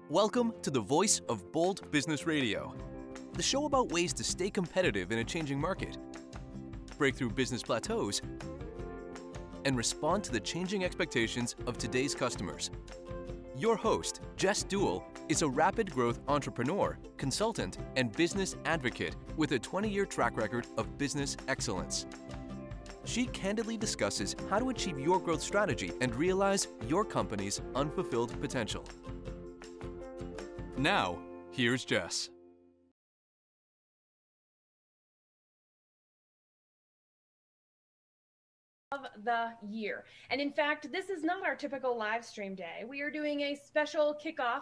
Welcome to the Voice of Bold Business Radio, the show about ways to stay competitive in a changing market, break through business plateaus, and respond to the changing expectations of today's customers. Your host, Jess Dewell, is a rapid growth entrepreneur, consultant, and business advocate with a 20-year track record of business excellence. She candidly discusses how to achieve your growth strategy and realize your company's unfulfilled potential. Now, here's Jess. Of the year. And in fact, this is not our typical live stream day. We are doing a special kickoff,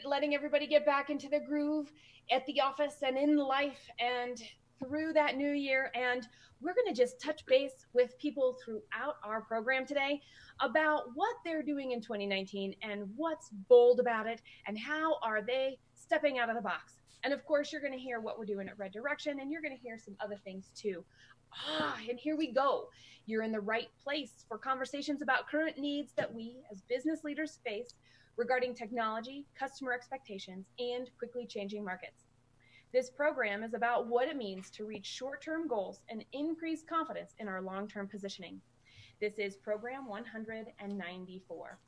letting everybody get back into the groove at the office and in life and through that new year. And we're going to just touch base with people throughout our program today about what they're doing in 2019 and what's bold about it and how are they stepping out of the box. And of course, you're going to hear what we're doing at Red Direction, and you're going to hear some other things too. And here we go. You're in the right place for conversations about current needs that we as business leaders face regarding technology, customer expectations, and quickly changing markets. This program is about what it means to reach short-term goals and increase confidence in our long-term positioning. This is program 194.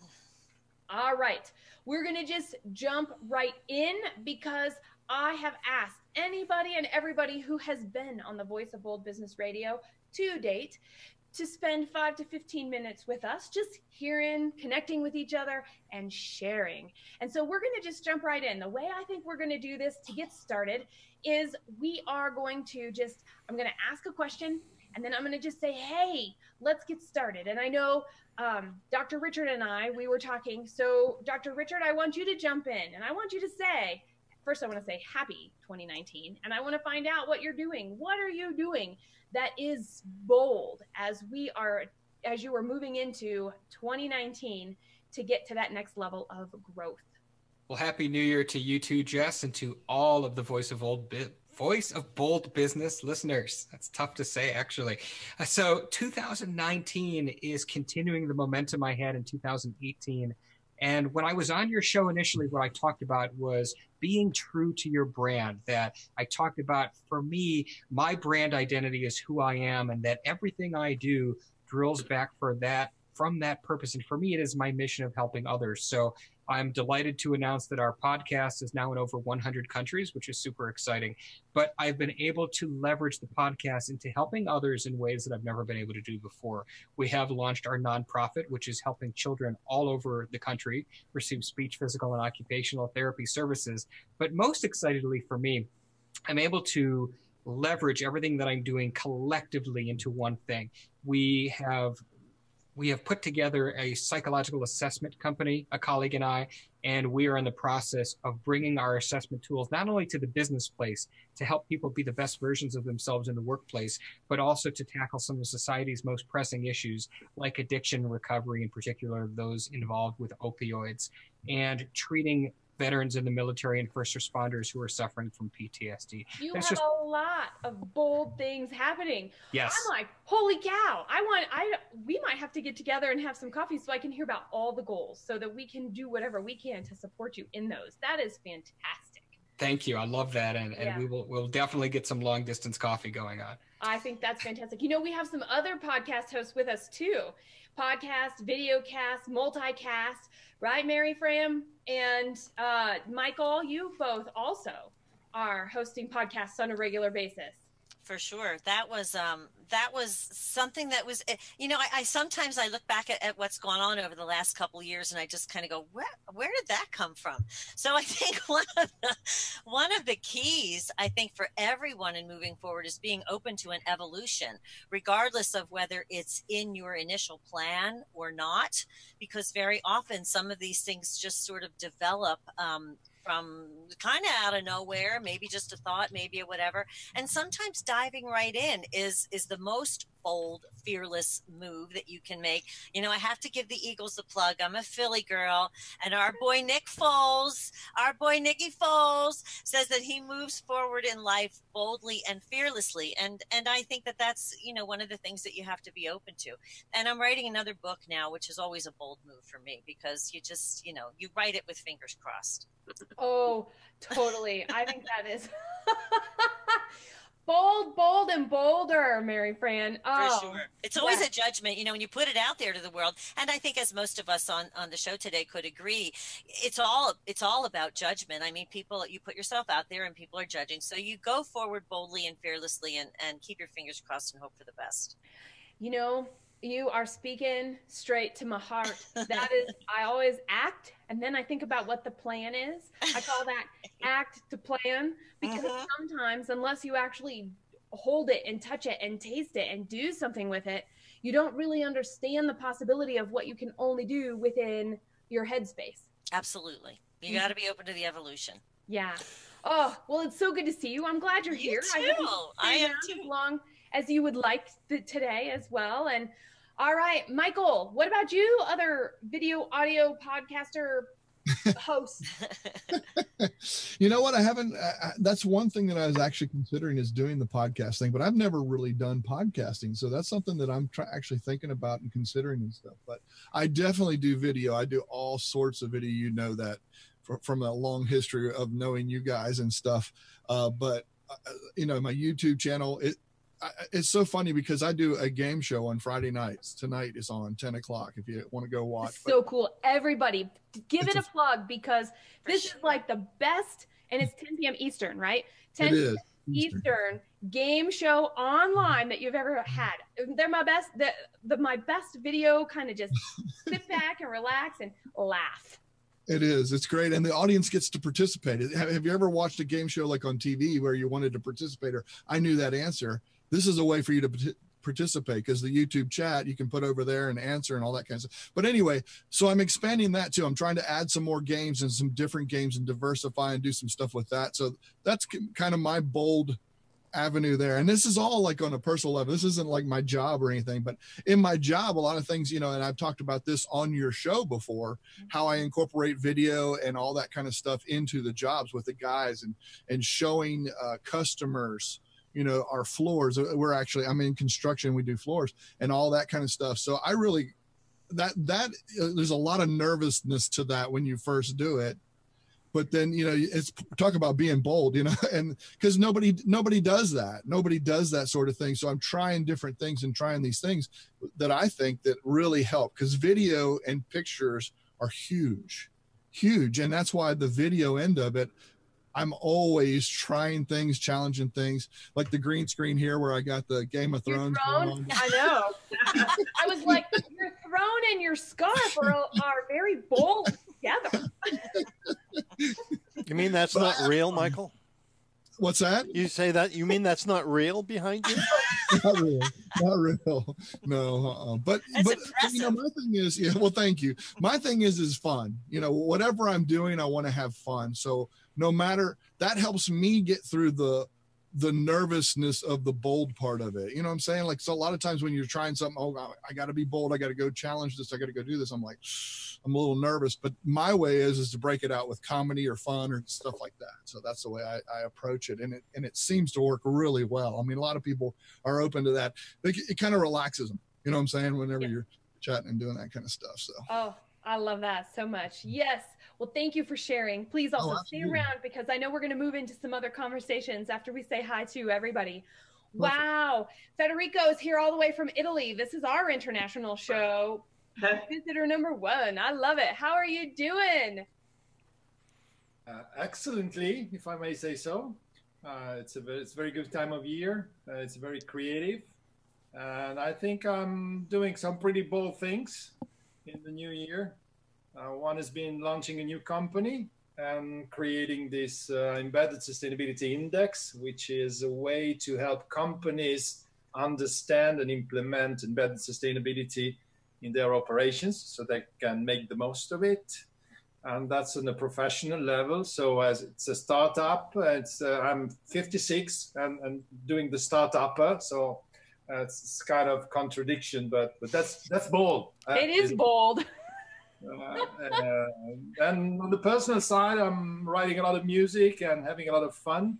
All right, we're going to just jump right in because I have asked anybody and everybody who has been on the Voice of Bold Business Radio to date to spend 5 to 15 minutes with us, just hearing, connecting with each other, and sharing. And so we're going to just jump right in. The way I think we're going to do this to get started is we are going to I'm going to ask a question, and then I'm going to just say, hey, let's get started. And I know Dr. Richard and we were talking. So Dr. Richard, I want you to jump in, and I want you to say, first, I want to say happy 2019, and I want to find out what you're doing. What are you doing that is bold as you are moving into 2019 to get to that next level of growth? Well, happy New Year to you too, Jess, and to all of the Voice of Bold Business listeners. That's tough to say, actually. So 2019 is continuing the momentum I had in 2018. And when I was on your show initially, what I talked about was being true to your brand. That I talked about, for me, my brand identity is who I am, and that everything I do drills back from that purpose. And for me, it is my mission of helping others. So I'm delighted to announce that our podcast is now in over 100 countries, which is super exciting. But I've been able to leverage the podcast into helping others in ways that I've never been able to do before. We have launched our nonprofit, which is helping children all over the country receive speech, physical, and occupational therapy services. But most excitedly for me, I'm able to leverage everything that I'm doing collectively into one thing. We have put together a psychological assessment company, a colleague and I, and we are in the process of bringing our assessment tools not only to the business place to help people be the best versions of themselves in the workplace, but also to tackle some of society's most pressing issues like addiction and recovery, in particular those involved with opioids, and treating veterans in the military and first responders who are suffering from PTSD. That's have a lot of bold things happening. Yes. I'm like, holy cow. We might have to get together and have some coffee so I can hear about all the goals so that we can do whatever we can to support you in those. That is fantastic. Thank you. I love that. And we'll definitely get some long distance coffee going on. I think that's fantastic. We have some other podcast hosts with us too. Podcast, videocast, multicast, right, Mary Fran? And Michael, you both also are hosting podcasts on a regular basis. For sure. That was something that was, I sometimes I look back at what's gone on over the last couple of years and I just kind of go, where did that come from? So I think one of the keys, I think, for everyone in moving forward is being open to an evolution, regardless of whether it's in your initial plan or not, because very often some of these things just sort of develop from kind of out of nowhere, maybe just a thought, maybe a whatever. And sometimes diving right in is the most bold, fearless move that you can make. You know, I have to give the Eagles the plug. I'm a Philly girl, and our boy Nicky Foles says that he moves forward in life boldly and fearlessly. And I think that that's, you know, one of the things that you have to be open to. And I'm writing another book now, which is always a bold move for me, because you just, you know, you write it with fingers crossed. Oh, totally. I think that is bold and bolder, Mary Fran. Oh, for sure. It's always a judgment, you know, when you put it out there to the world. And I think, as most of us on the show today could agree, it's all about judgment. I mean, you put yourself out there and people are judging. So you go forward boldly and fearlessly and keep your fingers crossed and hope for the best. You know, you are speaking straight to my heart. That is, I always act, and then I think about what the plan is. I call that act to plan, because sometimes, unless you actually hold it and touch it and taste it and do something with it, you don't really understand the possibility of what you can only do within your headspace. Absolutely. You got to be open to the evolution. Yeah. Oh, well, it's so good to see you. I'm glad you're here. I am too. As long as you would like today as well. And all right, Michael, what about you, other video, audio, podcaster host? You know what? I haven't, that's one thing that I was actually considering, is doing the podcast thing, but I've never really done podcasting. So that's something that I'm actually thinking about and considering and stuff. But I definitely do video. I do all sorts of video. You know that from a long history of knowing you guys and stuff. But you know, my YouTube channel, it's so funny because I do a game show on Friday nights. Tonight is on 10 o'clock if you want to go watch. It's so cool. Everybody, give it a plug, because this is like the best, and it's 10 p.m. Eastern, right? 10 p.m. Eastern game show online that you've ever had. They're my best. My best video, kind of just sit back and relax and laugh. It is. It's great. And the audience gets to participate. Have you ever watched a game show like on TV where you wanted to participate, or I knew that answer? This is a way for you to participate, because the YouTube chat you can put over there and answer and all that kind of stuff. But anyway, so I'm expanding that too. I'm trying to add some more games and some different games and diversify and do some stuff with that. So that's kind of my bold avenue there. And this is all like on a personal level. This isn't like my job or anything, but in my job, a lot of things, you know, and I've talked about this on your show before, how I incorporate video and all that kind of stuff into the jobs with the guys, and showing customers, you know, our floors. I'm in construction, we do floors and all that kind of stuff. So I really, there's a lot of nervousness to that when you first do it. But then, you know, it's talk about being bold, you know, and because nobody does that. Nobody does that sort of thing. So I'm trying different things and trying these things that I think that really help, because video and pictures are huge. And that's why the video end of it, I'm always trying things, challenging things, like the green screen here where I got the Game of Thrones going on. I know. I was like, your throne and your scarf are very bold together. You mean that's not real, Michael? What's that? You say that? You mean that's not real behind you? Not real. No. But you know, my thing is, yeah. Well, thank you. My thing is fun. You know, whatever I'm doing, I want to have fun. So no matter, that helps me get through the nervousness of the bold part of it. You know what I'm saying? Like, so a lot of times when you're trying something, I got to be bold. I got to go challenge this. I got to go do this. I'm like, I'm a little nervous, but my way is to break it out with comedy or fun or stuff like that. So that's the way I approach it. And it seems to work really well. I mean, a lot of people are open to that. It kind of relaxes them. You know what I'm saying? Whenever you're chatting and doing that kind of stuff. So. Oh, I love that so much. Yes. Well, thank you for sharing. Please also stay around, because I know we're going to move into some other conversations after we say hi to everybody. Perfect. Wow. Federico is here all the way from Italy. This is our international show. Visitor number 1. I love it. How are you doing? Excellently, if I may say so. It's a very good time of year. It's very creative. And I think I'm doing some pretty bold things in the new year. One has been launching a new company and creating this embedded sustainability index, which is a way to help companies understand and implement embedded sustainability in their operations so they can make the most of it. and that's on a professional level. So as it's a startup, I'm 56 and doing the startupper. So it's kind of contradiction, but that's bold. It is bold. And on the personal side, I'm writing a lot of music and having a lot of fun.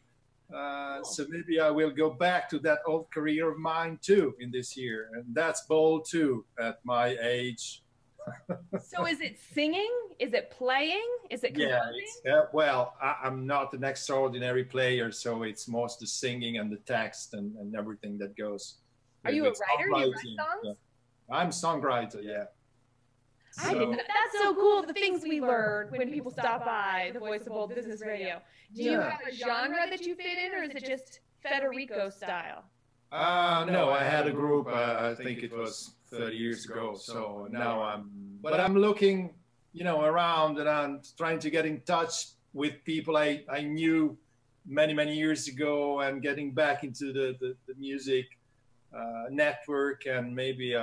So maybe I will go back to that old career of mine too in this year, and that's bold too at my age. So is it singing? Is it playing? Is it composing? Well, I'm not an extraordinary player, so it's most the singing and the text and everything that goes. Are you a writer? You write songs? I'm a songwriter, yeah. That's so cool, the things we learn when people stop by the Voice of Bold Business Radio. Do you have a genre that you fit in, or is it just Federico style? No, I had a group, I think it was 30 years ago. So now I'm looking, around, and I'm trying to get in touch with people I knew many years ago, and getting back into the music network, and maybe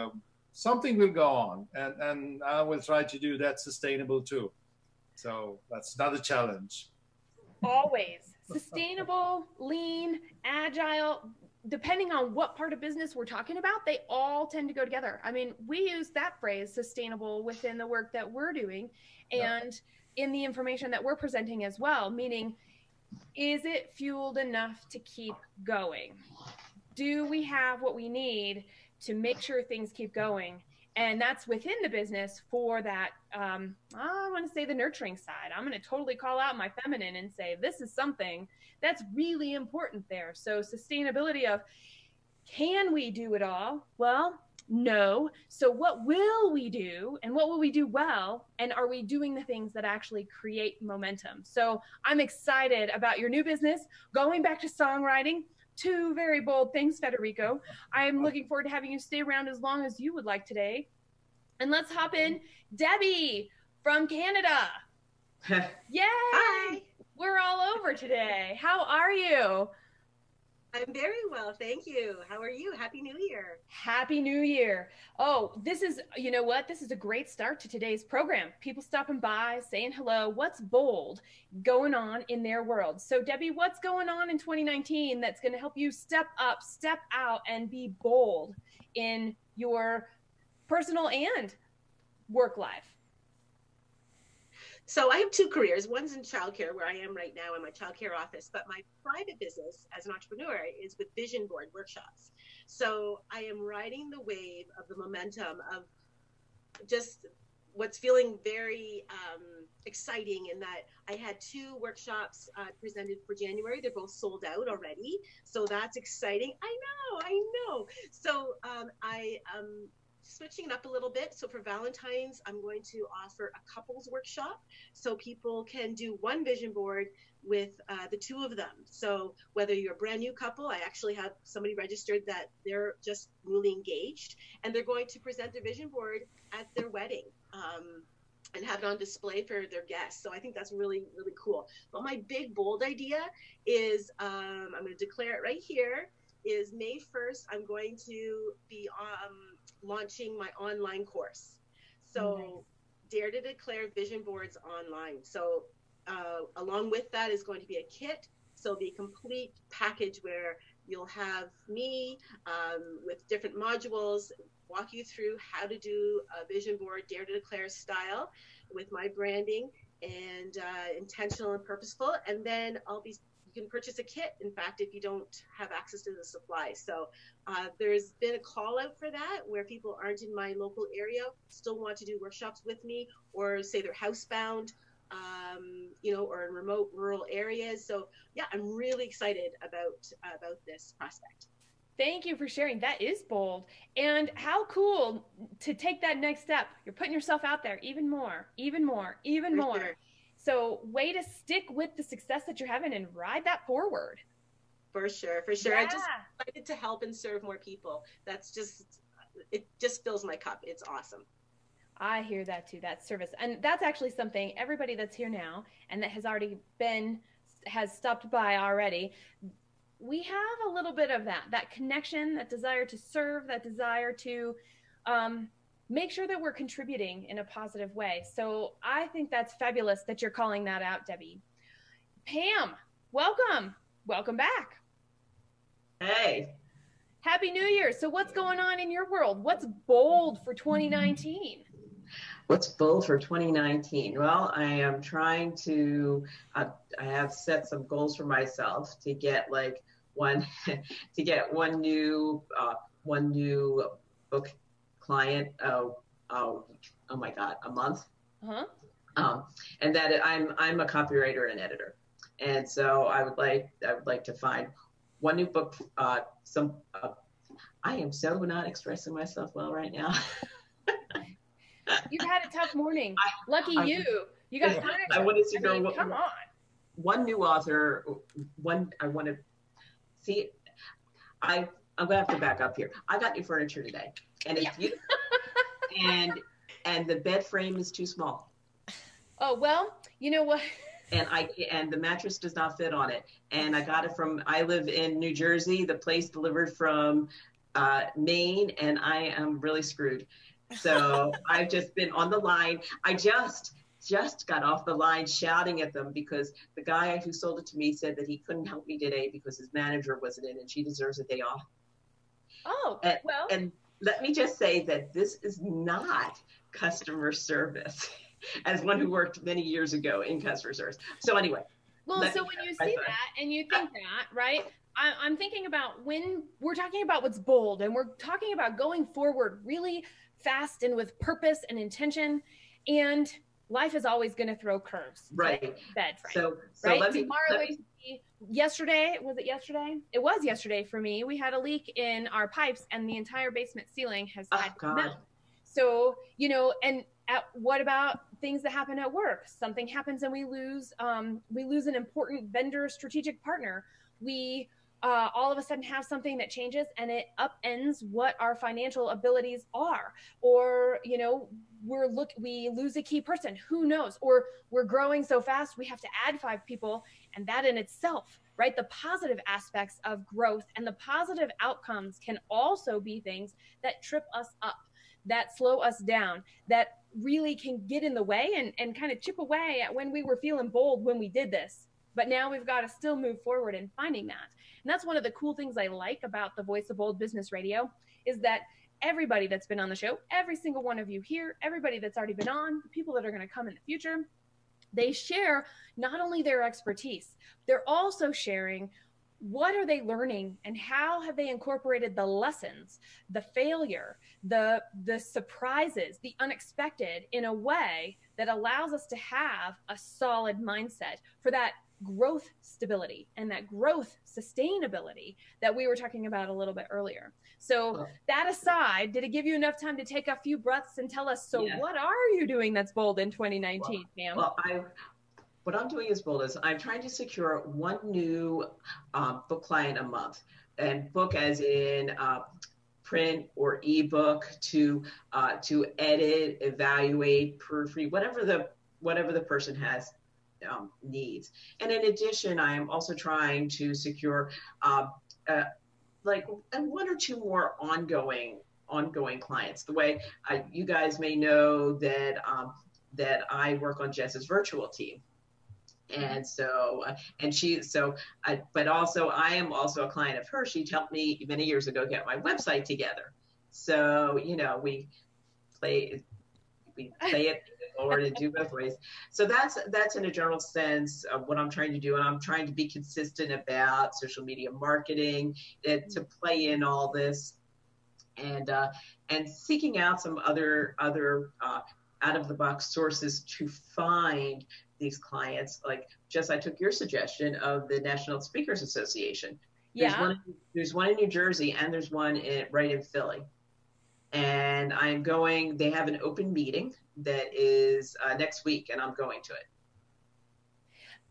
something will go on, and I will try to do that sustainable too. So that's another challenge. Always sustainable, lean, agile. Depending on what part of business we're talking about, they all tend to go together. I mean, we use that phrase sustainable within the work that we're doing and in the information that we're presenting as well, meaning, is it fueled enough to keep going? Do we have what we need to make sure things keep going? And that's within the business for that, I want to say the nurturing side. I'm going to totally call out my feminine and say, this is something that's really important there. So sustainability of, can we do it all? Well, no. So what will we do, and what will we do well? And are we doing the things that actually create momentum? So I'm excited about your new business, going back to songwriting. Two very bold things, Federico. I'm looking forward to having you stay around as long as you would like today. And let's hop in. Debbi from Canada. Yay! Hi. We're all over today. How are you? I'm very well, thank you. How are you? Happy New Year. Happy New Year. Oh, this is, you know what? This is a great start to today's program. People stopping by, saying hello. What's bold going on in their world? So, Debbi, what's going on in 2019 that's going to help you step up, step out, and be bold in your personal and work life? So I have two careers. One's in childcare, where I am right now in my childcare office, but my private business as an entrepreneur is with vision board workshops. So I am riding the wave of the momentum of just what's feeling very exciting, in that I had two workshops presented for January. They're both sold out already. So that's exciting. I know. So I switching it up a little bit. So for Valentine's, I'm going to offer a couples workshop, so people can do one vision board with the two of them. So whether you're a brand new couple, I actually have somebody registered that they're just newly engaged, and they're going to present their vision board at their wedding and have it on display for their guests. So I think that's really, really cool. But my big, bold idea is, I'm going to declare it right here, is May 1st, I'm going to be launching my online course. So Dare to Declare Vision Boards Online. So along with that is going to be a kit. So the complete package where you'll have me with different modules, walk you through how to do a vision board, Dare to Declare style, with my branding and intentional and purposeful. And then you can purchase a kit, in fact, if you don't have access to the supply. So there's been a call out for that, where people aren't in my local area, still want to do workshops with me, or say they're housebound, or in remote rural areas. So yeah, I'm really excited about this prospect. Thank you for sharing. That is bold. And how cool to take that next step. You're putting yourself out there even more. Sure. So way to stick with the success that you're having and ride that forward. For sure. Yeah. I'm just excited to help and serve more people. It just fills my cup. It's awesome. I hear that too, that service. And that's actually something everybody that's here now and that has stopped by already, we have a little bit of that connection, that desire to serve, that desire to make sure that we're contributing in a positive way. So I think that's fabulous that you're calling that out, Debbi. Pam, welcome. Welcome back. Hey. Happy New Year. So what's going on in your world? What's bold for 2019? What's bold for 2019? Well, I am trying to, I have set some goals for myself to get like one new book client. Oh my God, a month. And that I'm a copywriter and editor. And so I would like to find one new book, I am so not expressing myself well right now. You've had a tough morning. Lucky you. You got furniture. I wanted to go. Come on. One new author. I want to see. I'm gonna have to back up here. I got new furniture today, and it's beautiful. and the bed frame is too small. Oh well, you know what? And the mattress does not fit on it. And I got it I live in New Jersey. The place delivered from Maine, and I am really screwed. So I've just been on the line. I just got off the line shouting at them because the guy who sold it to me said that he couldn't help me today because his manager wasn't in and she deserves a day off. Oh, well. And let me just say that this is not customer service as one who worked many years ago in customer service. So anyway. Well, so when you see that and you think that, right? I'm thinking about when we're talking about what's bold and we're talking about going forward really fast and with purpose and intention, and life is always going to throw curves. Right. Bed frame. So right? Yesterday, was it yesterday? It was yesterday for me. We had a leak in our pipes and the entire basement ceiling has had melt. So, and what about things that happen at work? Something happens and we lose an important vendor strategic partner. We all of a sudden have something that changes and it upends what our financial abilities are, or we lose a key person, who knows, or we're growing so fast we have to add 5 people, and that in itself, right? The positive aspects of growth and the positive outcomes can also be things that trip us up, that slow us down, that really can get in the way and kind of chip away at when we were feeling bold when we did this. But now we've got to still move forward in finding that. And that's one of the cool things I like about the Voice of Bold Business Radio is that everybody that's been on the show, every single one of you here, everybody that's already been on, the people that are going to come in the future, they share not only their expertise, they're also sharing what are they learning and how have they incorporated the lessons, the failure, the surprises, the unexpected in a way that allows us to have a solid mindset for that growth stability and that growth sustainability that we were talking about a little bit earlier. So that aside, did it give you enough time to take a few breaths and tell us, what are you doing that's bold in 2019, Pam? Well, what I'm doing is bold is I'm trying to secure one new book client a month, and book as in print or ebook to edit, evaluate, proofread, whatever the person has needs. And in addition, I am also trying to secure like one or two more ongoing clients. The way you guys may know that I work on Jess's virtual team. And so, but also I am also a client of hers. She helped me many years ago get my website together. So, we play it forward and do both ways. So that's in a general sense of what I'm trying to do. And I'm trying to be consistent about social media marketing to play in all this and seeking out some other out of the box sources to find these clients. Like Jess, I took your suggestion of the National Speakers Association. There's one in New Jersey and there's one right in Philly. And they have an open meeting that is next week and I'm going to it.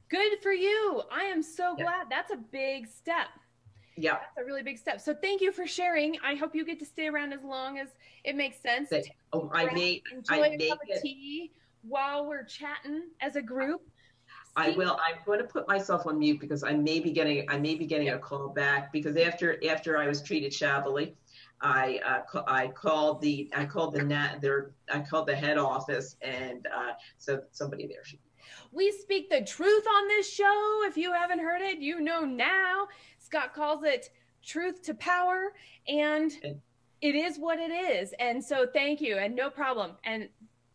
Good for you. I am so glad. That's a big step. Yeah. That's a really big step. So thank you for sharing. I hope you get to stay around as long as it makes sense. Enjoy a cup of tea while we're chatting as a group. I will. I'm going to put myself on mute because I may be getting a call back because after I was treated shabbily, I called the head office, and so somebody there should. We speak the truth on this show. If you haven't heard it, you know now. Scott calls it truth to power, and it is what it is. And so thank you, and no problem. And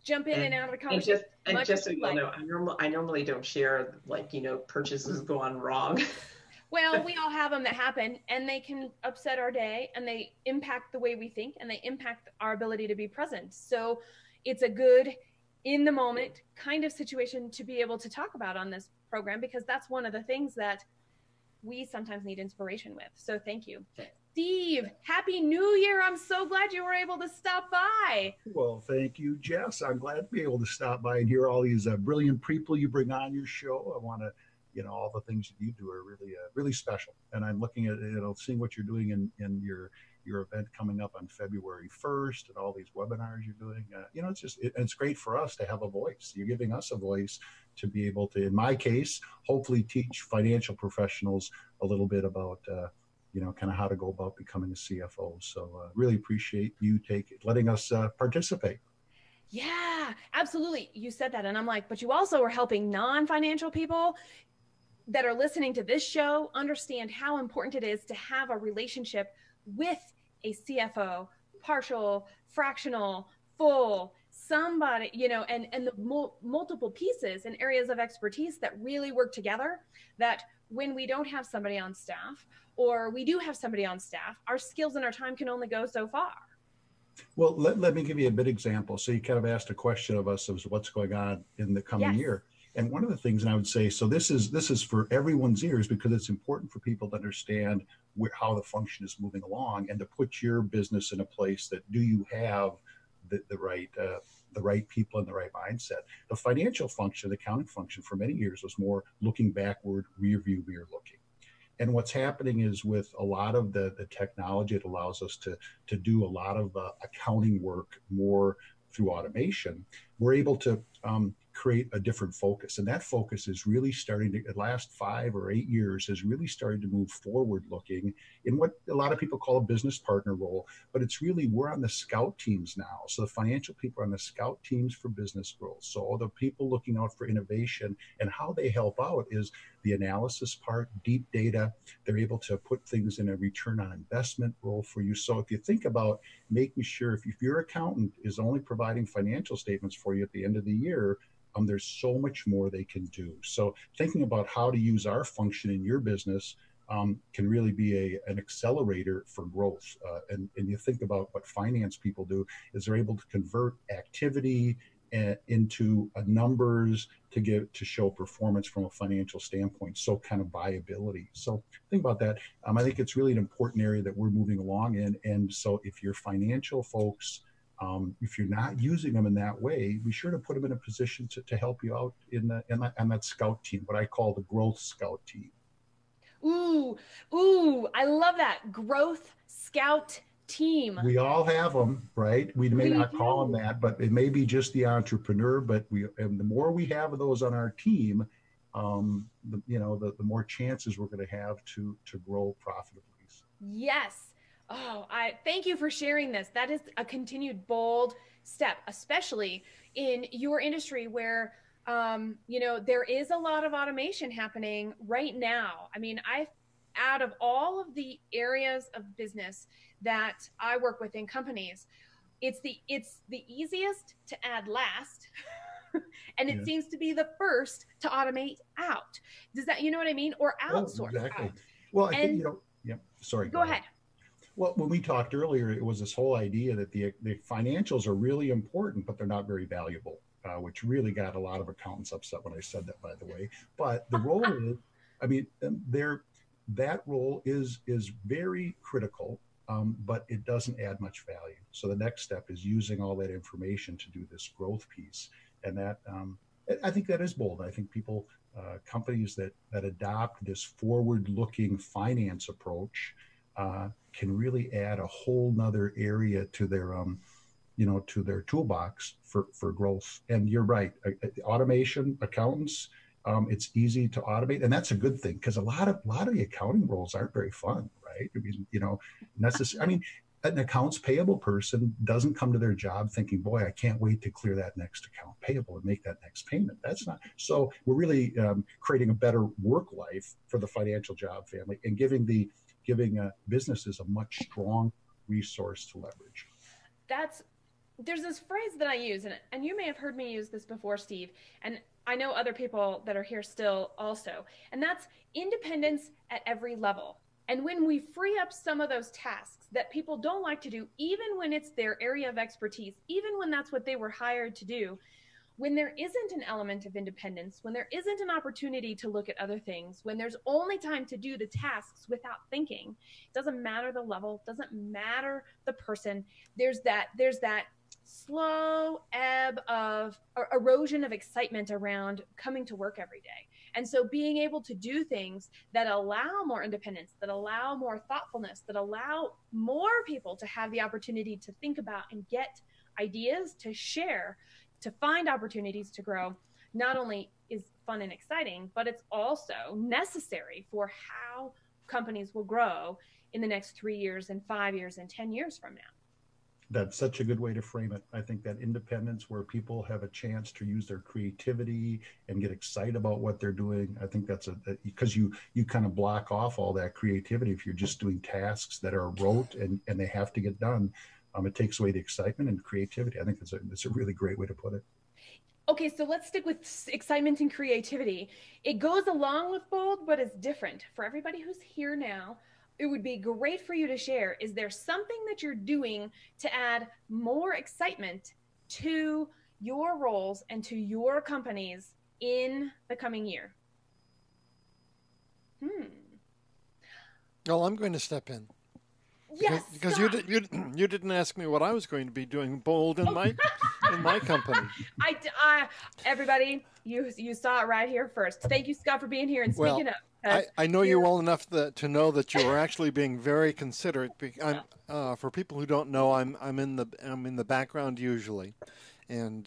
jump in and out of the conversation. Just so you know, I normally don't share, like, purchases gone wrong. Well, we all have them that happen, and they can upset our day, and they impact the way we think, and they impact our ability to be present. So it's a good, in the moment kind of situation to be able to talk about on this program, because that's one of the things that we sometimes need inspiration with. So thank you. Steve, Happy New Year. I'm so glad you were able to stop by. Well, thank you, Jess. I'm glad to be able to stop by and hear all these brilliant people you bring on your show. I want to, all the things that you do are really, really special. And I'm looking at, seeing what you're doing in your event coming up on February 1st and all these webinars you're doing. It's great for us to have a voice. You're giving us a voice to be able to, in my case, hopefully teach financial professionals a little bit about, kind of how to go about becoming a CFO. So really appreciate you letting us participate. Yeah, absolutely. You said that. And I'm like, but you also are helping non-financial people that are listening to this show understand how important it is to have a relationship with a CFO, partial, fractional, full, somebody, and the multiple pieces and areas of expertise that really work together, that when we don't have somebody on staff, or we do have somebody on staff, our skills and our time can only go so far. Well, let me give you a bit example. So you kind of asked a question of us of what's going on in the coming year. And one of the things, and I would say, so this is for everyone's ears, because it's important for people to understand how the function is moving along, and to put your business in a place that, do you have the right people and the right mindset? The financial function, the accounting function for many years was more looking backward, rear view mirror looking. And what's happening is, with a lot of the technology, it allows us to do a lot of accounting work more through automation. We're able to create a different focus. And that focus is really starting to, the last 5 or 8 years, has really started to move forward looking in what a lot of people call a business partner role. But it's really, we're on the scout teams now. So the financial people are on the scout teams for business growth. So all the people looking out for innovation, and how they help out is the analysis part, deep data. They're able to put things in a return on investment role for you. So if you think about making sure, if your accountant is only providing financial statements for you at the end of the year, there's so much more they can do. So thinking about how to use our function in your business can really be an accelerator for growth. And you think about what finance people do, is they're able to convert activity into numbers to show performance from a financial standpoint. So kind of viability. So think about that. I think it's really an important area that we're moving along in. And so if your financial folks, if you're not using them in that way, be sure to put them in a position to help you out in that scout team, what I call the growth scout team. Ooh, I love that. Growth scout team. We all have them, right? We may not call them that, but it may be just the entrepreneur. But and the more we have of those on our team, the more chances we're going to have to grow profitably. Yes. Oh, I thank you for sharing this. That is a continued bold step, especially in your industry where, there is a lot of automation happening right now. I mean, out of all of the areas of business that I work with in companies, it's the easiest to add last. And it seems to be the first to automate out. Does that, you know what I mean? Or outsource. Exactly. Out. Well, I think, sorry. Go ahead. Well, when we talked earlier, it was this whole idea that the financials are really important, but they're not very valuable, which really got a lot of accountants upset when I said that, by the way. But the role is, that role is very critical, but it doesn't add much value. So the next step is using all that information to do this growth piece. And that, I think that is bold. I think people, companies that adopt this forward-looking finance approach can really add a whole nother area to their, to their toolbox for growth. And you're right, automation, accountants, it's easy to automate, and that's a good thing, because a lot of the accounting roles aren't very fun, right? I mean, an accounts payable person doesn't come to their job thinking, boy, I can't wait to clear that next account payable and make that next payment. That's not, so we're really creating a better work life for the financial job family and giving businesses a much strong resource to leverage. There's this phrase that I use, and you may have heard me use this before, Steve, and I know other people that are here still also, and that's independence at every level. And when we free up some of those tasks that people don't like to do, even when it's their area of expertise, even when that's what they were hired to do, when there isn't an element of independence, when there isn't an opportunity to look at other things, when there's only time to do the tasks without thinking, it doesn't matter the level, doesn't matter the person, there's that slow ebb of erosion of excitement around coming to work every day. And so being able to do things that allow more independence, that allow more thoughtfulness, that allow more people to have the opportunity to think about and get ideas to share, to find opportunities to grow, not only is fun and exciting, but it's also necessary for how companies will grow in the next 3 years and 5 years and 10 years from now. That's such a good way to frame it. I think that independence where people have a chance to use their creativity and get excited about what they're doing. I think that's because you kind of block off all that creativity if you're just doing tasks that are rote and they have to get done. It takes away the excitement and creativity. I think it's a really great way to put it. Okay, so let's stick with excitement and creativity. It goes along with bold, but it's different. For everybody who's here now, it would be great for you to share. Is there something that you're doing to add more excitement to your roles and to your companies in the coming year? Well, I'm going to step in. Yes, because you didn't ask me what I was going to be doing bold in my company. Everybody, you saw it right here first. Thank you, Scott, for being here and speaking up. I know you well enough to know that you are actually being very considerate. For people who don't know, I'm in the background usually, and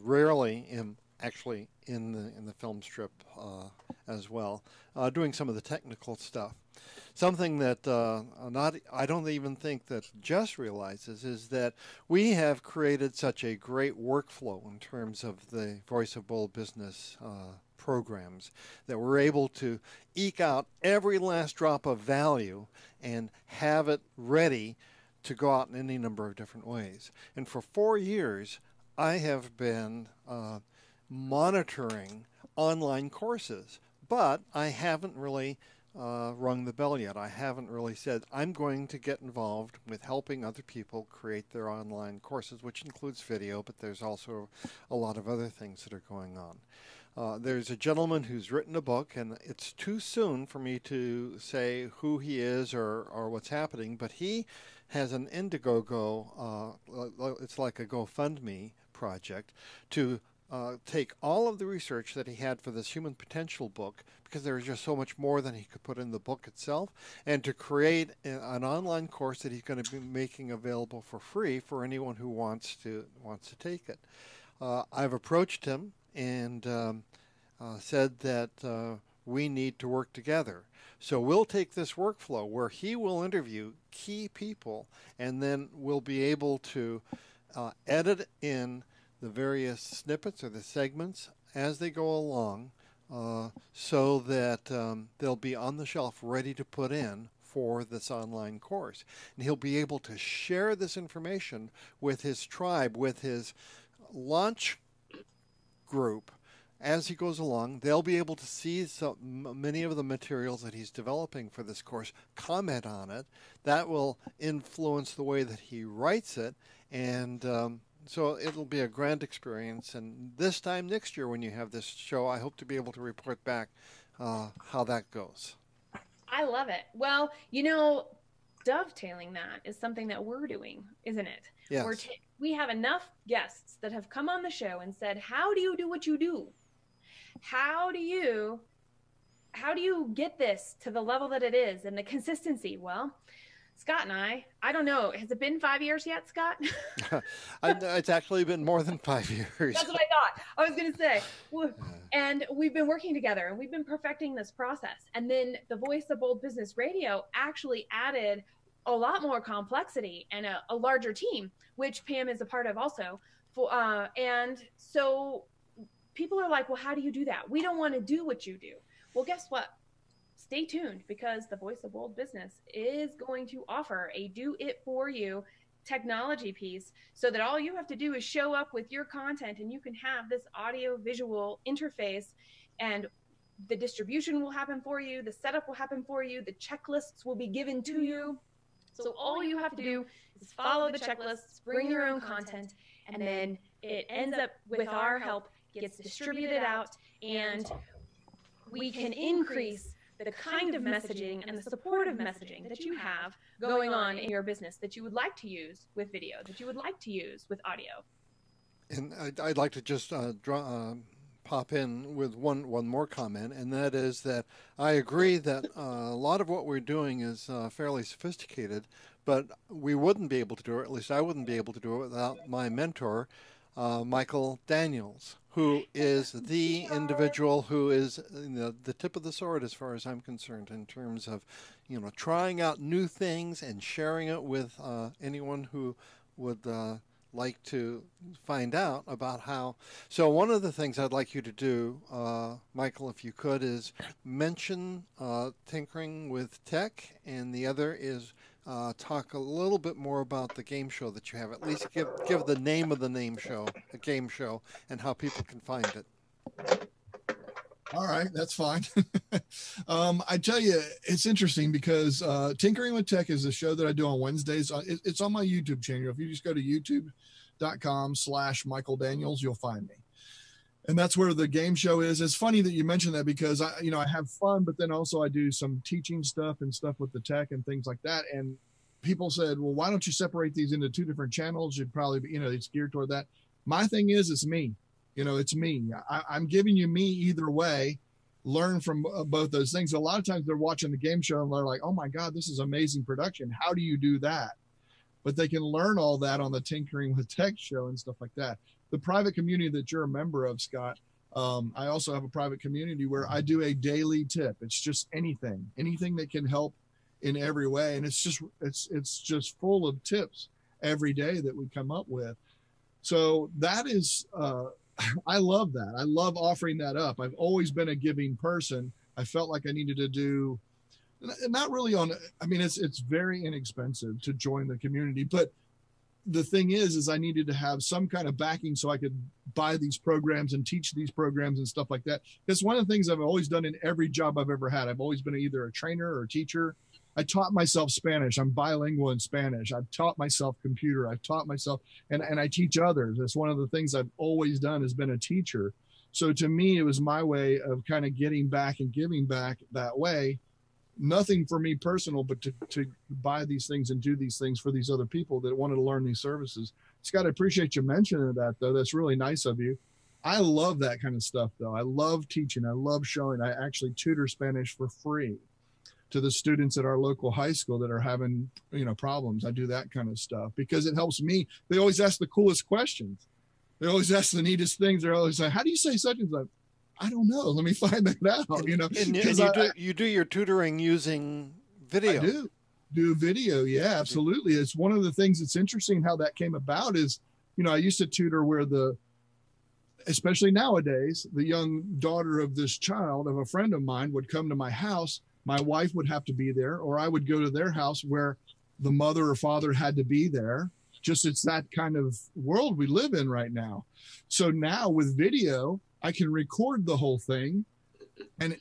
rarely am actually in the film strip as well, doing some of the technical stuff. Something that I don't even think that Jess realizes is that we have created such a great workflow in terms of the Voice of Bold Business programs that we're able to eke out every last drop of value and have it ready to go out in any number of different ways. And for 4 years, I have been monitoring online courses, but I haven't really rung the bell yet. I haven't really said I'm going to get involved with helping other people create their online courses, which includes video, but there's also a lot of other things that are going on. There's a gentleman who's written a book, and it's too soon for me to say who he is or what's happening, but he has an Indiegogo, it's like a GoFundMe project, to take all of the research that he had for this human potential book, because there was just so much more than he could put in the book itself, and to create an online course that he's going to be making available for free for anyone who wants to take it. I've approached him and said that we need to work together. So we'll take this workflow where he will interview key people, and then we'll be able to edit in the various snippets or the segments as they go along, so that they'll be on the shelf ready to put in for this online course. And he'll be able to share this information with his tribe, with his launch group. As he goes along, they'll be able to see many of the materials that he's developing for this course, comment on it. That will influence the way that he writes it, and so it'll be a grand experience. And this time next year when you have this show, I hope to be able to report back how that goes. I love it. Well, dovetailing that is something that we're doing, isn't it? Yes. We have enough guests that have come on the show and said, how do you do what you do? How do you get this to the level that it is and the consistency? Well, Scott and I don't know. Has it been 5 years yet, Scott? It's actually been more than 5 years. That's what I thought. I was going to say. And we've been working together, and we've been perfecting this process. And then the Voice of Bold Business Radio actually added a lot more complexity and a larger team, which Pam is a part of also. And so people are like, well, how do you do that? We don't want to do what you do. Well, guess what? Stay tuned, because the Voice of Bold Business is going to offer a do-it-for-you technology piece, so that all you have to do is show up with your content, and you can have this audio-visual interface, and the distribution will happen for you, the setup will happen for you, the checklists will be given to you. So all you have to do is follow the checklists, bring your own content, and then it ends up, with our help, gets distributed out, and we can increase the kind of messaging and the supportive messaging that you have going on in your business that you would like to use with video, that you would like to use with audio. And I'd like to just pop in with one more comment, and that is that I agree that a lot of what we're doing is fairly sophisticated, but we wouldn't be able to do it, at least I wouldn't be able to do it without my mentor, Michael Daniels, who is the individual who is the tip of the sword as far as I'm concerned, in terms of, trying out new things and sharing it with anyone who would like to find out about how. So one of the things I'd like you to do, Michael, if you could, is mention tinkering with tech, and the other is talk a little bit more about the game show that you have. At least give the name of the game show, and how people can find it. All right, that's fine. I tell you, it's interesting because Tinkering with Tech is a show that I do on Wednesdays. It's on my YouTube channel. If you just go to youtube.com/Michael Daniels, you'll find me. And that's where the game show is. It's funny that you mentioned that, because I have fun, but then also I do some teaching stuff and stuff with the tech and things like that. And people said, well, why don't you separate these into two different channels? You'd probably be, it's geared toward that. My thing is, it's me. It's me. I'm giving you me either way. Learn from both those things. A lot of times they're watching the game show and they're like, oh my God, this is amazing production. How do you do that? But they can learn all that on the Tinkering with Tech show and stuff like that. The private community that you're a member of, Scott, I also have a private community where I do a daily tip. It's just anything that can help in every way. And it's just full of tips every day that we come up with. So that is, I love that. I love offering that up. I've always been a giving person. I felt like I needed to do, not really it's very inexpensive to join the community, but the thing is I needed to have some kind of backing so I could buy these programs and teach these programs and stuff like that. That's one of the things I've always done in every job I've ever had. I've always been either a trainer or a teacher. I taught myself Spanish. I'm bilingual in Spanish. I've taught myself computer. I've taught myself, and I teach others. That's one of the things I've always done, has been a teacher. So to me, it was my way of kind of getting back and giving back that way. Nothing for me personal, but to buy these things and do these things for these other people that wanted to learn these services. Scott, I appreciate you mentioning that, though. That's really nice of you. I love that kind of stuff, though. I love teaching. I love showing. I actually tutor Spanish for free to the students at our local high school that are having, problems. I do that kind of stuff because it helps me. They always ask the coolest questions. They always ask the neatest things. They're always like, how do you say such and such? I don't know. Let me find that out. And you do your tutoring using video. I do video. Yeah, absolutely. It's one of the things that's interesting how that came about is, I used to tutor where especially nowadays, the young daughter of this child of a friend of mine would come to my house. My wife would have to be there, or I would go to their house where the mother or father had to be there. Just it's that kind of world we live in right now. So now with video, I can record the whole thing, and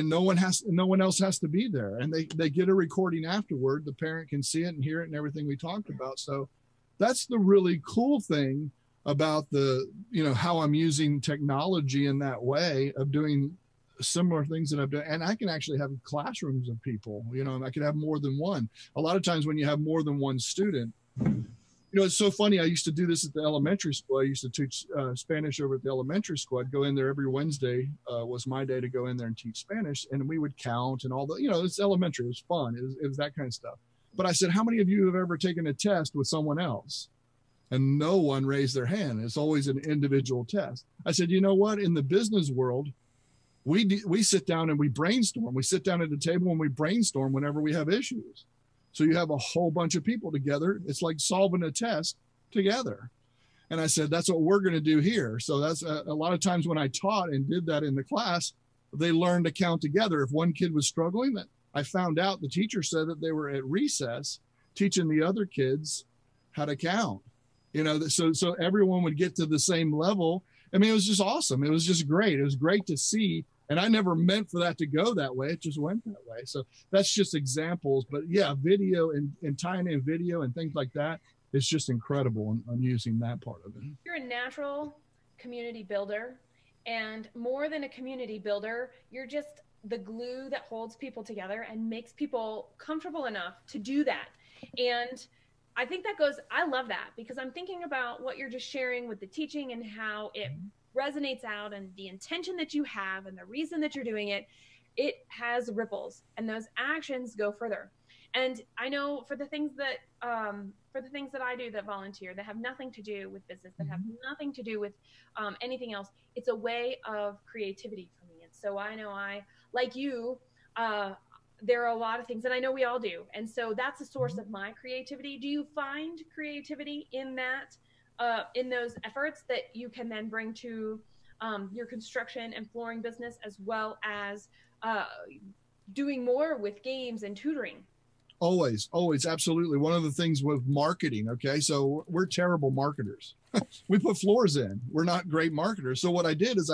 no one else has to be there, and they get a recording afterward. The parent can see it and hear it and everything we talked about. So that's the really cool thing about how I'm using technology in that way of doing similar things that I've done. And I can actually have classrooms of people, I could have more than one. A lot of times when you have more than one student, it's so funny. I used to do this at the elementary school. I used to teach Spanish over at the elementary school. I'd go in there every Wednesday, was my day to go in there and teach Spanish. And we would count and all the, it's elementary. It was fun. It was that kind of stuff. But I said, how many of you have ever taken a test with someone else? And no one raised their hand. It's always an individual test. I said, you know what? In the business world, we sit down and we brainstorm. We sit down at the table and we brainstorm whenever we have issues. So you have a whole bunch of people together. It's like solving a test together. And I said, that's what we're going to do here. So that's a lot of times when I taught and did that in the class, they learned to count together. If one kid was struggling, that I found out the teacher said that they were at recess teaching the other kids how to count, you know, so everyone would get to the same level. I mean, it was just awesome. It was just great. It was great to see. And I never meant for that to go that way. It just went that way. So that's just examples. But yeah, video and tying in video and things like that is just incredible on using that part of it. You're a natural community builder. And more than a community builder, you're just the glue that holds people together and makes people comfortable enough to do that. And I think that goes, I love that, because I'm thinking about what you're just sharing with the teaching and how it resonates out, and the intention that you have and the reason that you're doing it, it has ripples, and those actions go further. And I know for the things that I do that volunteer, that have nothing to do with business, that have nothing to do with anything else, it's a way of creativity for me. And so I know like you, there are a lot of things that I know we all do. And so that's a source of my creativity. Do you find creativity in that, in those efforts that you can then bring to your construction and flooring business, as well as doing more with games and tutoring? Always, absolutely. One of the things with marketing, okay, so we're terrible marketers. We put floors in. We're not great marketers. So what I did is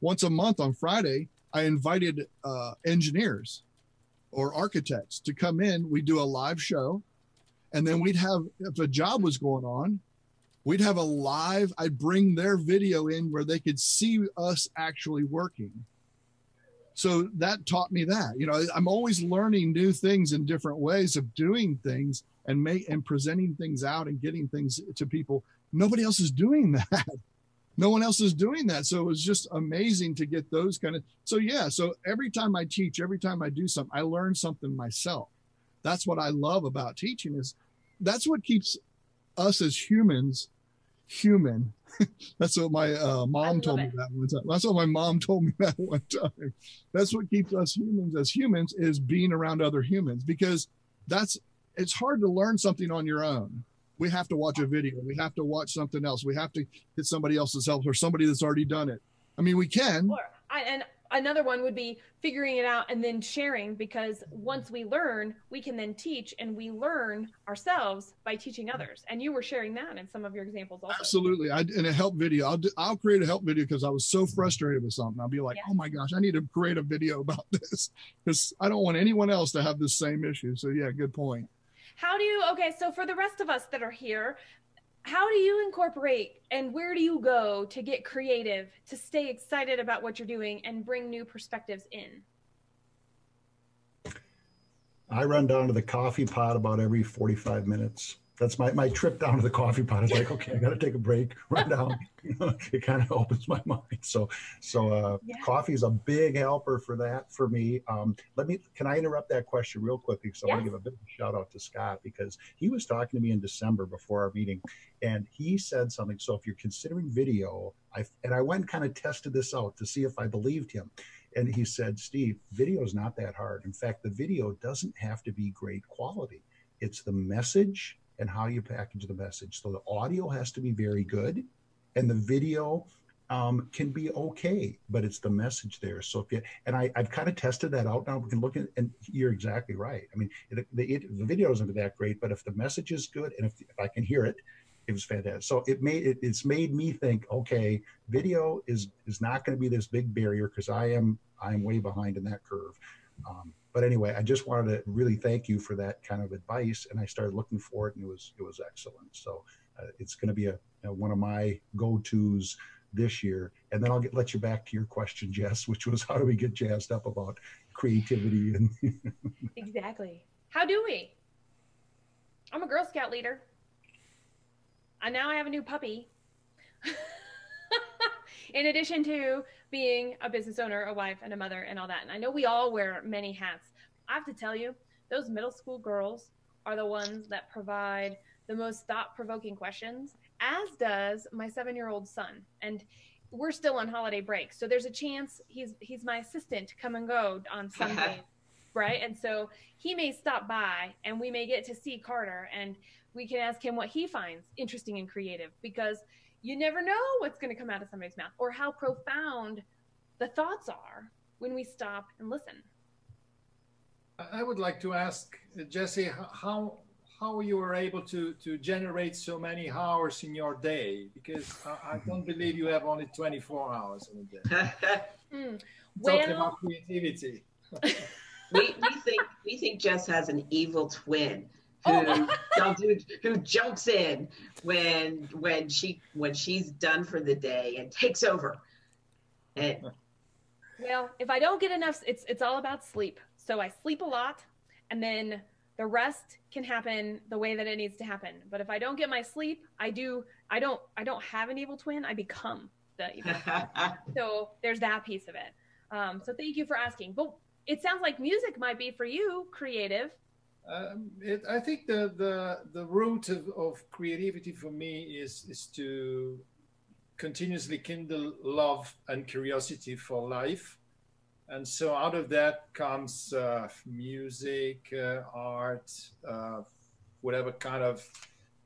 once a month on Friday, I invited engineers or architects to come in. We do a live show, and then we'd have, if a job was going on, we'd have a live, I'd bring their video in where they could see us actually working. So that taught me that, you know, I'm always learning new things and different ways of doing things and presenting things out and getting things to people. Nobody else is doing that. No one else is doing that. So it was just amazing to get those kind of, so yeah. So every time I teach, every time I do something, I learn something myself. That's what I love about teaching, is that's what keeps us as humans human. That's what my mom told me that one time. That's what my mom told me that one time. That's what keeps us humans as humans, is being around other humans, because it's hard to learn something on your own. We have to watch a video. We have to watch something else. We have to get somebody else's help, or somebody that's already done it. I mean, we can. And another one would be figuring it out and then sharing, because once we learn, we can then teach, and we learn ourselves by teaching others. And you were sharing that in some of your examples also. Absolutely. In a help video, I'll create a help video because I was so frustrated with something. I'll be like, oh my gosh, I need to create a video about this, because I don't want anyone else to have the same issue. So yeah, good point. Okay, so for the rest of us that are here, how do you incorporate, and where do you go to get creative, to stay excited about what you're doing and bring new perspectives in? I run down to the coffee pot about every 45 minutes. That's my trip down to the coffee pot. It's like, okay, I got to take a break, run down. You know, it kind of opens my mind. So coffee is a big helper for that for me. Can I interrupt that question real quickly? Because I want to give a bit of a shout out to Scott, because he was talking to me in December before our meeting, and he said something. So if you're considering video, I went and kind of tested this out to see if I believed him. And he said, Steve, video is not that hard. In fact, the video doesn't have to be great quality. It's the message and how you package the message. So the audio has to be very good, and the video can be okay, but it's the message there. So I've kind of tested that out now. We can look at, and you're exactly right. I mean, the video isn't that great, but if the message is good, and if I can hear it, it was fantastic. So it's made me think, okay, video is not going to be this big barrier, because I'm way behind in that curve. But anyway, I just wanted to really thank you for that kind of advice, and I started looking for it, and it was excellent. So it's going to be one of my go-tos this year. And then I'll let you back to your question, Jess, which was, how do we get jazzed up about creativity? And Exactly. How do we? I'm a Girl Scout leader. And now I have a new puppy. In addition to being a business owner, a wife, and a mother, and all that. And I know we all wear many hats. I have to tell you, those middle school girls are the ones that provide the most thought-provoking questions, as does my 7-year-old son. And we're still on holiday break, so there's a chance he's my assistant to come and go on Sundays. right? And so he may stop by and we may get to see Carter and we can ask him what he finds interesting and creative, because you never know what's going to come out of somebody's mouth or how profound the thoughts are when we stop and listen. I would like to ask Jesse how you were able to generate so many hours in your day, because I don't believe you have only 24 hours in a day. Talking about creativity. we think Jess has an evil twin who jumps in when she's done for the day and takes over. Well, if I don't get enough, it's all about sleep. So I sleep a lot, and then the rest can happen the way that it needs to happen. But if I don't get my sleep, I don't have an evil twin. I become the evil twin. So there's that piece of it. So thank you for asking. But it sounds like music might be for you creative. I think the root of creativity for me is to continuously kindle love and curiosity for life. And so out of that comes music, art, whatever kind of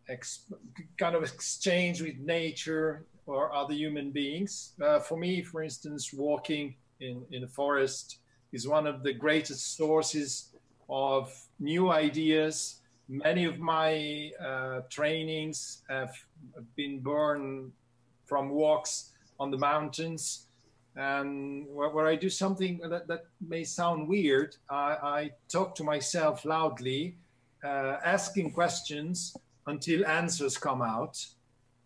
exchange with nature or other human beings. For me, for instance, walking in a forest is one of the greatest sources of new ideas. Many of my trainings have been born from walks on the mountains. And where I do something that may sound weird, I talk to myself loudly, asking questions until answers come out.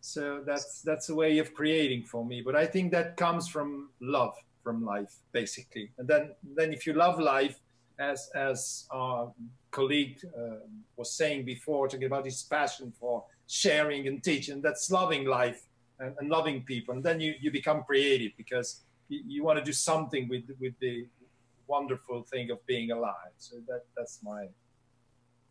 So that's a way of creating for me. But I think that comes from love, from life, basically. And then if you love life, as our colleague was saying before, talking about his passion for sharing and teaching, that's loving life and loving people. And then you become creative, because you want to do something with the wonderful thing of being alive. So that's my...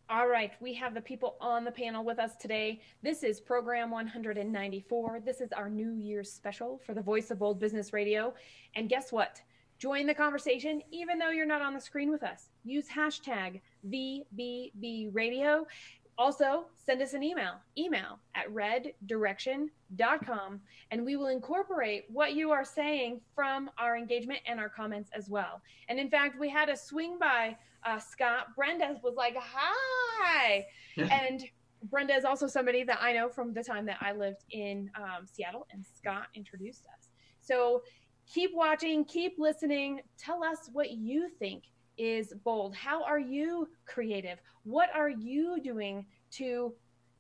All right, we have the people on the panel with us today. This is program 194. This is our New Year's special for the Voice of Bold Business Radio. And guess what? Join the conversation, even though you're not on the screen with us. Use hashtag VBBRadio. Also, send us an email at reddirection.com, and we will incorporate what you are saying from our engagement and our comments as well. And in fact, we had a swing by Scott. Brenda was like, hi. And Brenda is also somebody that I know from the time that I lived in Seattle, and Scott introduced us. So keep watching, keep listening. Tell us what you think is bold. How are you creative? What are you doing to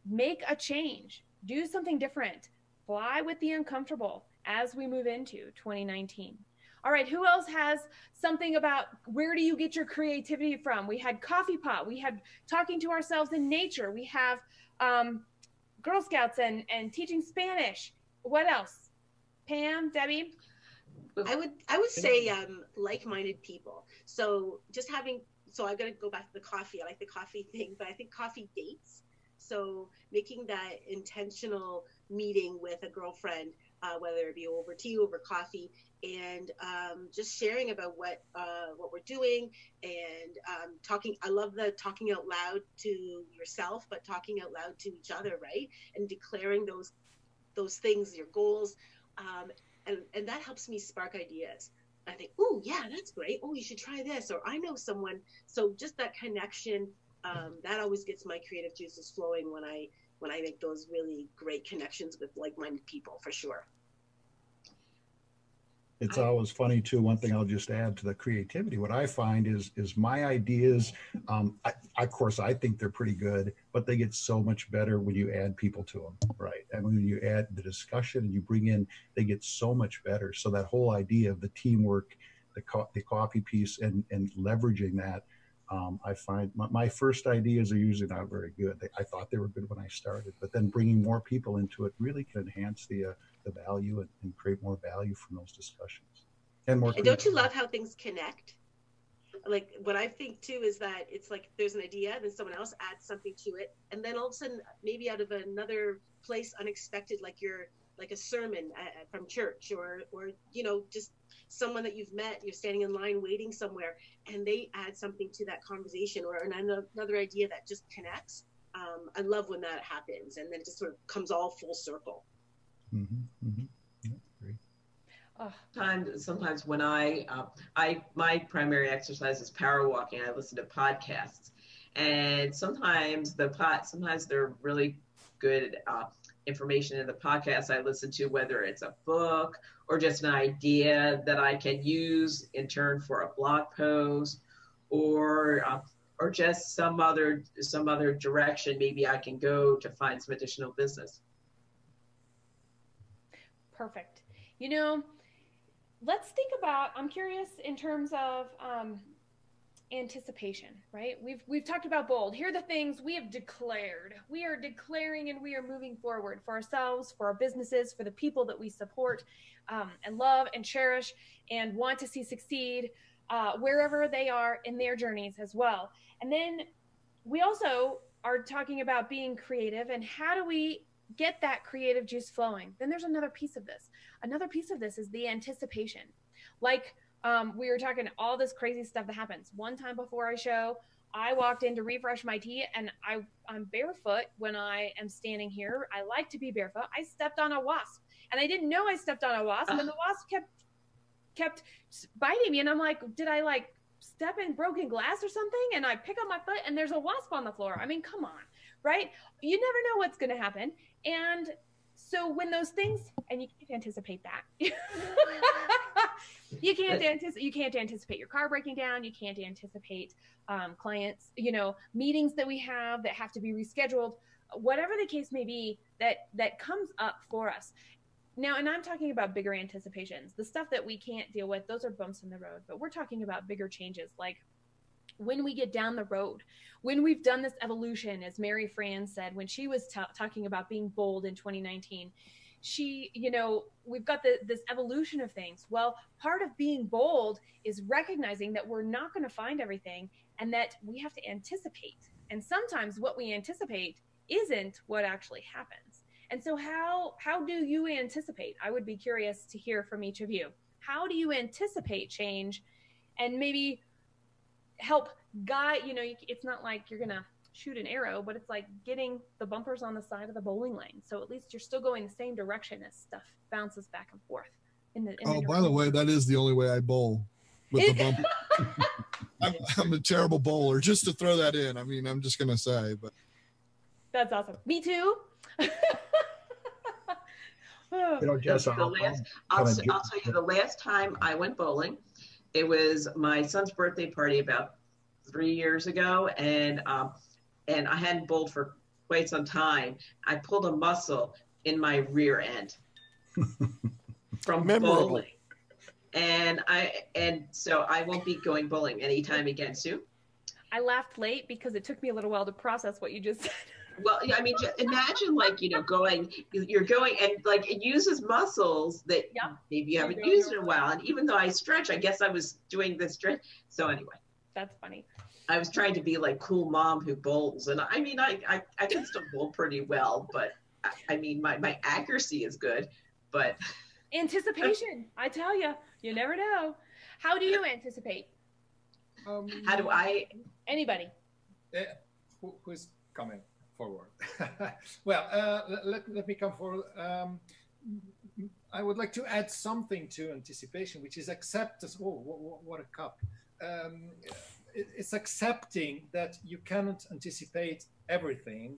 make a change? Do something different. Fly with the uncomfortable as we move into 2019. All right, who else has something about where do you get your creativity from? We had Coffee Pot. We had talking to ourselves in nature. We have Girl Scouts and teaching Spanish. What else? Pam, Debbie? I would say like-minded people. So just having, so I'm going to go back to the coffee. I like the coffee thing, but I think coffee dates. So making that intentional meeting with a girlfriend, whether it be over tea, over coffee, and just sharing about what we're doing and talking. I love the talking out loud to yourself, but talking out loud to each other, right? And declaring those things, your goals. And that helps me spark ideas. I think, oh, yeah, that's great. Oh, you should try this. Or I know someone. So just that connection, that always gets my creative juices flowing when I make those really great connections with like-minded people, for sure. It's always funny too. One thing I'll just add to the creativity, what I find is my ideas, of course, I think they're pretty good, but they get so much better when you add people to them, right? And when you add the discussion and you bring in, they get so much better. So that whole idea of the teamwork, the coffee piece, and leveraging that, I find my first ideas are usually not very good. I thought they were good when I started, but then bringing more people into it really can enhance the value and create more value from those discussions. And don't you love how things connect? Like what I think too is that it's like there's an idea, then someone else adds something to it, and then all of a sudden, maybe out of another place, unexpected, like a sermon from church, or just someone that you've met, you're standing in line waiting somewhere, and they add something to that conversation or another idea that just connects. I love when that happens, and then it just sort of comes all full circle. Sometimes when my primary exercise is power walking, I listen to podcasts, and sometimes they're really good information in the podcast I listen to, whether it's a book or just an idea that I can use in turn for a blog post, or just some other direction maybe I can go to find some additional business. Perfect. You know, let's think about, I'm curious in terms of anticipation, right? We've talked about bold. Here are the things we have declared. We are declaring and we are moving forward for ourselves, for our businesses, for the people that we support and love and cherish and want to see succeed wherever they are in their journeys as well. And then we also are talking about being creative and how do we get that creative juice flowing. Then there's another piece of this. Another piece of this is the anticipation. Like we were talking all this crazy stuff that happens. One time before our show, I walked in to refresh my tea, and I'm barefoot when I am standing here. I like to be barefoot. I stepped on a wasp, and I didn't know I stepped on a wasp, and the wasp kept biting me, and I'm like, did I like step in broken glass or something? And I pick up my foot, and there's a wasp on the floor. I mean, come on, right? You never know what's going to happen. And so when those things, and you can't anticipate that. You can't anticipate your car breaking down. You can't anticipate clients, meetings that we have that have to be rescheduled, whatever the case may be that comes up for us. Now, and I'm talking about bigger anticipations, the stuff that we can't deal with, those are bumps in the road, but we're talking about bigger changes, like when we get down the road, when we've done this evolution, as Mary Fran said, when she was talking about being bold in 2019, she, we've got this evolution of things. Well, part of being bold is recognizing that we're not going to find everything and that we have to anticipate. And sometimes what we anticipate isn't what actually happens. And so how do you anticipate? I would be curious to hear from each of you. How do you anticipate change and maybe help guide, it's not like you're going to shoot an arrow, but it's like getting the bumpers on the side of the bowling lane. So at least you're still going the same direction as stuff bounces back and forth. By the way, that is the only way I bowl, with the bumper. I'm a terrible bowler, just to throw that in. I mean, I'm just going to say, but. That's awesome. Me too. Jess, I'll tell you, the last time I went bowling, it was my son's birthday party about 3 years ago, and I hadn't bowled for quite some time. I pulled a muscle in my rear end from bowling, and so I won't be going bowling anytime again soon. I laughed late because it took me a little while to process what you just said. Well, I mean, just imagine you're going and it uses muscles that maybe you haven't used in a while. And even though I stretch, I guess I was doing this stretch. So anyway. That's funny. I was trying to be like cool mom who bowls. And I mean, I can still bowl pretty well, but I mean, my accuracy is good, but. Anticipation. I tell you, you never know. How do you anticipate? How do I? Anybody. Who's coming forward? Well, let me come forward. I would like to add something to anticipation, which is acceptance. Oh, what a cup. It's accepting that you cannot anticipate everything.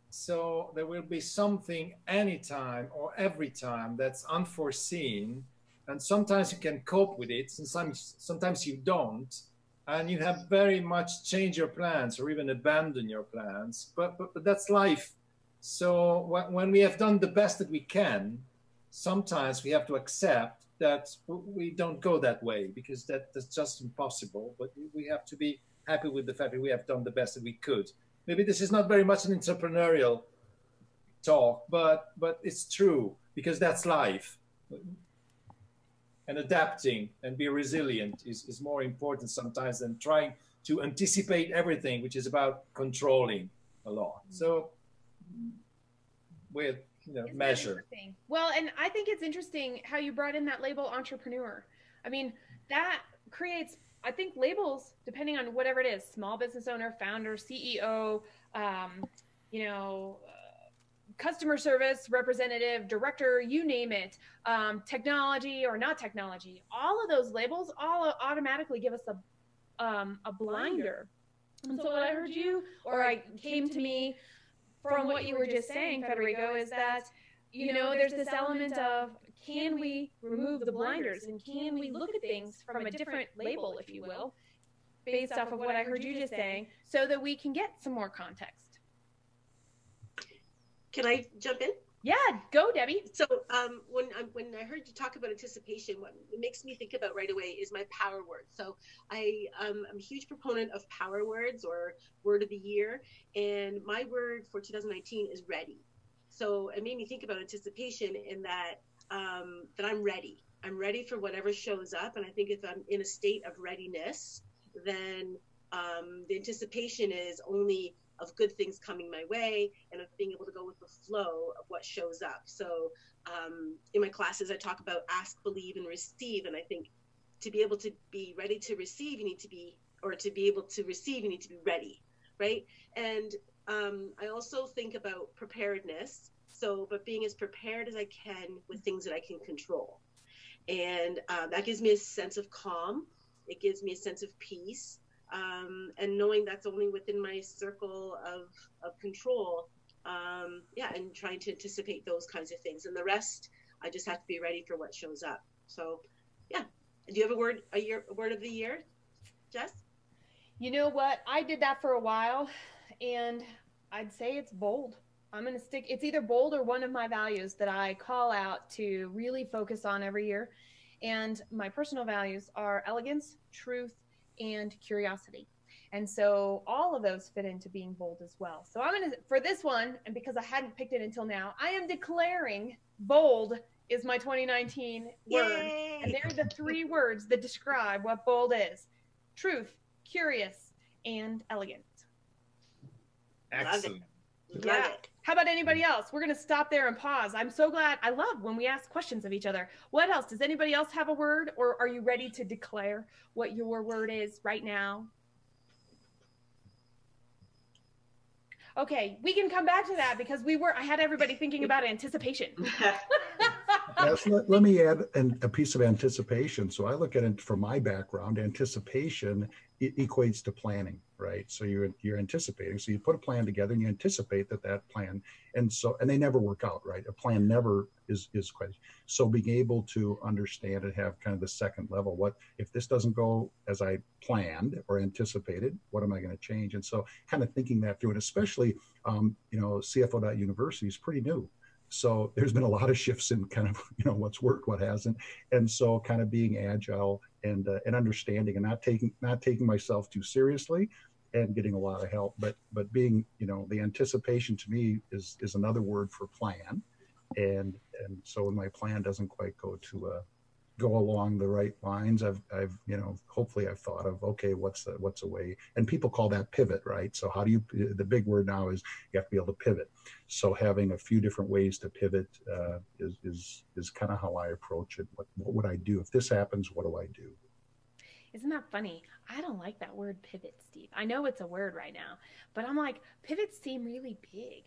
So there will be something anytime or every time that's unforeseen. And sometimes you can cope with it, and sometimes you don't. And you have very much change your plans or even abandon your plans. But that's life. So when we have done the best that we can, sometimes we have to accept that we don't go that way, because that's just impossible. But we have to be happy with the fact that we have done the best that we could. Maybe this is not very much an entrepreneurial talk, but it's true, because that's life. And adapting and be resilient is more important sometimes than trying to anticipate everything, which is about controlling a lot. So with measure. Well, and I think it's interesting how you brought in that label entrepreneur. I mean, that creates, I think, labels, depending on whatever it is, small business owner, founder, CEO, customer service representative, director, you name it, technology or not technology, all of those labels all automatically give us a blinder. And so what I heard you, or I came to me from what you were just saying, Federico, is that, there's this element of, can we remove the blinders and can we look at things from a different label, if you will, based off of what I heard you just saying, so that we can get some more context. Can I jump in? Yeah, go, Debbie. So when I heard you talk about anticipation, what it makes me think about right away is my power word. So I'm a huge proponent of power words or word of the year. And my word for 2019 is ready. So it made me think about anticipation in that I'm ready. I'm ready for whatever shows up. And I think if I'm in a state of readiness, then the anticipation is only of good things coming my way and of being able to go with the flow of what shows up. So in my classes, I talk about ask, believe, and receive. And I think to be able to be ready to receive, you need to be, or to be able to receive, you need to be ready, right? And I also think about preparedness. So, but being as prepared as I can with things that I can control. And that gives me a sense of calm. It gives me a sense of peace. And knowing that's only within my circle of control, and trying to anticipate those kinds of things. And the rest, I just have to be ready for what shows up. So, yeah. Do you have a word of the year, Jess? You know what? I did that for a while, and I'd say it's bold. I'm going to stick. It's either bold or one of my values that I call out to really focus on every year. And my personal values are elegance, truth, and curiosity. And so all of those fit into being bold as well. So I'm going to, for this one, and because I hadn't picked it until now, I am declaring bold is my 2019 word. Yay! And they're the three words that describe what bold is: truth, curious, and elegant. Excellent. Love it. How about anybody else? We're going to stop there and pause. I'm so glad. I love when we ask questions of each other. What else? Does anybody else have a word, or are you ready to declare what your word is right now? Okay, we can come back to that because I had everybody thinking about anticipation. Yes, let me add a piece of anticipation. So I look at it from my background. Anticipation, it equates to planning, right? So you're anticipating. So you put a plan together and you anticipate that plan, and they never work out, right? A plan never is quite. So being able to understand and have kind of the second level, what if this doesn't go as I planned or anticipated, what am I going to change? And so kind of thinking that through, and especially CFO.University is pretty new. So there's been a lot of shifts in kind of, what's worked, what hasn't. And so kind of being agile and understanding and not taking myself too seriously and getting a lot of help, but being, the anticipation to me is another word for plan. And so when my plan doesn't quite go along the right lines, I've hopefully I've thought of, okay, what's a way, and people call that pivot, right? So how do you, the big word now is you have to be able to pivot. So having a few different ways to pivot is kind of how I approach it. What would I do if this happens? What do I do? Isn't that funny? I don't like that word pivot, Steve. I know it's a word right now, but I'm like, pivots seem really big.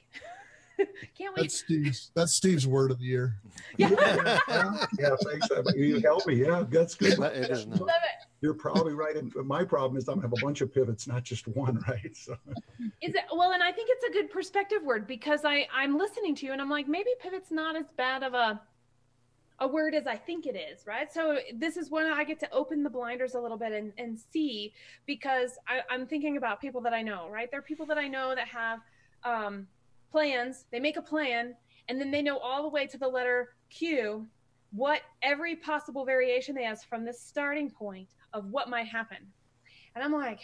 Can't wait. That's Steve's word of the year. Yeah, thanks. You help me. Yeah, that's good. Love it. You're probably right. And my problem is I'm gonna have a bunch of pivots, not just one, right? So is it well, and I think it's a good perspective word because I'm listening to you and I'm like, maybe pivot's not as bad of a word as I think it is, right? So this is when I get to open the blinders a little bit and see, because I'm thinking about people that I know, right? There are people that I know that have plans. They make a plan, and then they know all the way to the letter Q what every possible variation they have from the starting point of what might happen. And I'm like,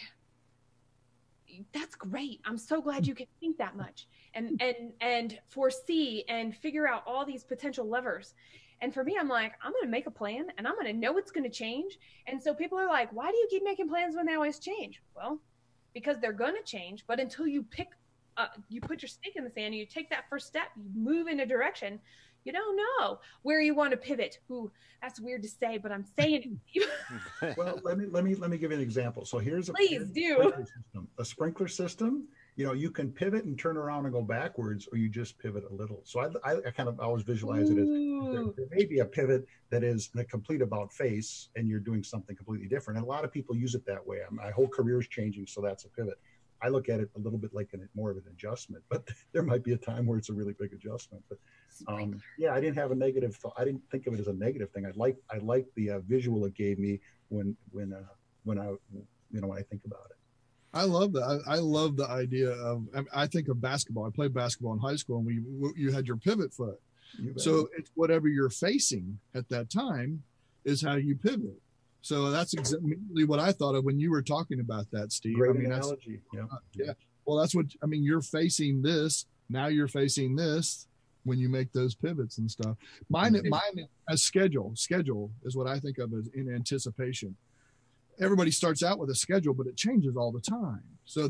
that's great. I'm so glad you can think that much and foresee and figure out all these potential levers. And for me, I'm like, I'm going to make a plan and I'm going to know it's going to change. And so people are like, why do you keep making plans when they always change? Well, because they're going to change. But until you you put your stake in the sand and you take that first step, you move in a direction, You don't know where you want to pivot. Ooh, that's weird to say, but I'm saying it. Well, let me give you an example. So here's a sprinkler system. A sprinkler system, you know, you can pivot and turn around and go backwards, or you just pivot a little. So I kind of always visualize it as there may be a pivot that is a complete about face, and you're doing something completely different. And a lot of people use it that way. My whole career is changing, so that's a pivot. I look at it a little bit like more of an adjustment, but there might be a time where it's a really big adjustment. But yeah, I didn't have a negative thought. I didn't think of it as a negative thing. I like the visual it gave me when I think about it. I love that. I love the idea of. I think of basketball. I played basketball in high school, and you had your pivot foot. So it's whatever you're facing at that time is how you pivot. So that's exactly what I thought of when you were talking about that, Steve. Great analogy. Yeah. Well, that's what I mean. You're facing this. Now you're facing this when you make those pivots and stuff. Mine as schedule is what I think of as in anticipation. Everybody starts out with a schedule, but it changes all the time. So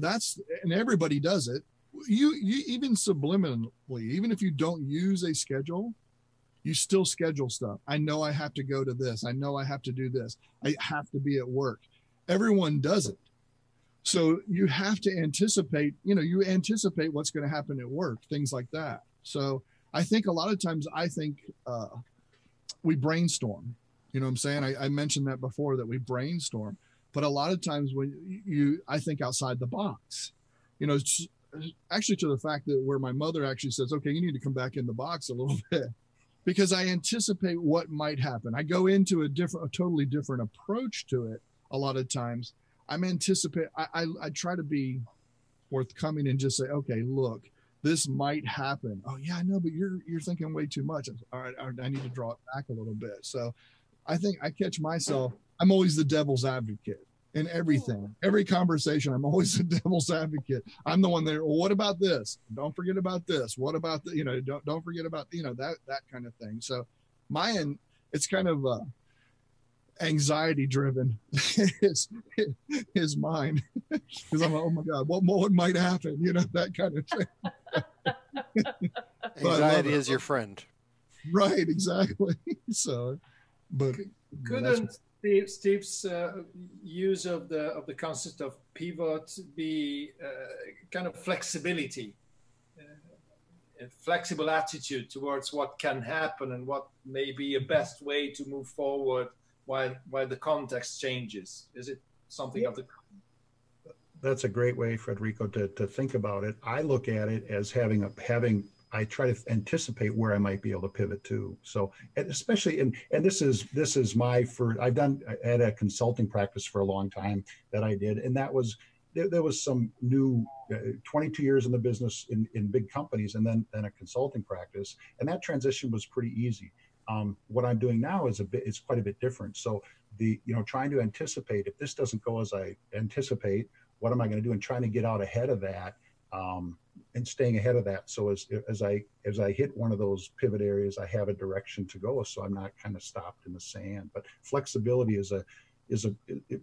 and everybody does it. You even subliminally, even if you don't use a schedule, you still schedule stuff. I know I have to go to this. I know I have to do this. I have to be at work. Everyone does it. So you have to anticipate, you anticipate what's going to happen at work, things like that. So I think a lot of times we brainstorm, you know what I'm saying? I mentioned that before, that we brainstorm, but a lot of times I think outside the box, actually to the fact that where my mother actually says, okay, you need to come back in the box a little bit. Because I anticipate what might happen. I go into a totally different approach to it. A lot of times I try to be forthcoming and just say, okay, look, this might happen. Oh yeah, I know, but you're thinking way too much. All right, I need to draw it back a little bit. So I think I catch myself, I'm always the devil's advocate in everything. Every conversation, I'm always the devil's advocate. I'm the one there. Well, what about this? Don't forget about this. What about don't forget about, that kind of thing. So mine, it's kind of anxiety driven is mine. Because I'm like, oh my God, what might happen? That kind of thing. Anxiety is your friend. Right, exactly. So, but couldn't Steve's use of the concept of pivot be kind of flexibility, a flexible attitude towards what can happen and what may be a best way to move forward while the context changes? Is it something of the... That's a great way, Federico, to think about it. I look at it as I try to anticipate where I might be able to pivot to. So, and especially, and this is my first, I had a consulting practice for a long time that I did. And that was, there was some new 22 years in the business in big companies, and then a consulting practice. And that transition was pretty easy. What I'm doing now is quite a bit different. So trying to anticipate, if this doesn't go as I anticipate, what am I going to do? And trying to get out ahead of that. And staying ahead of that, so as I hit one of those pivot areas, I have a direction to go, so I'm not kind of stopped in the sand. But flexibility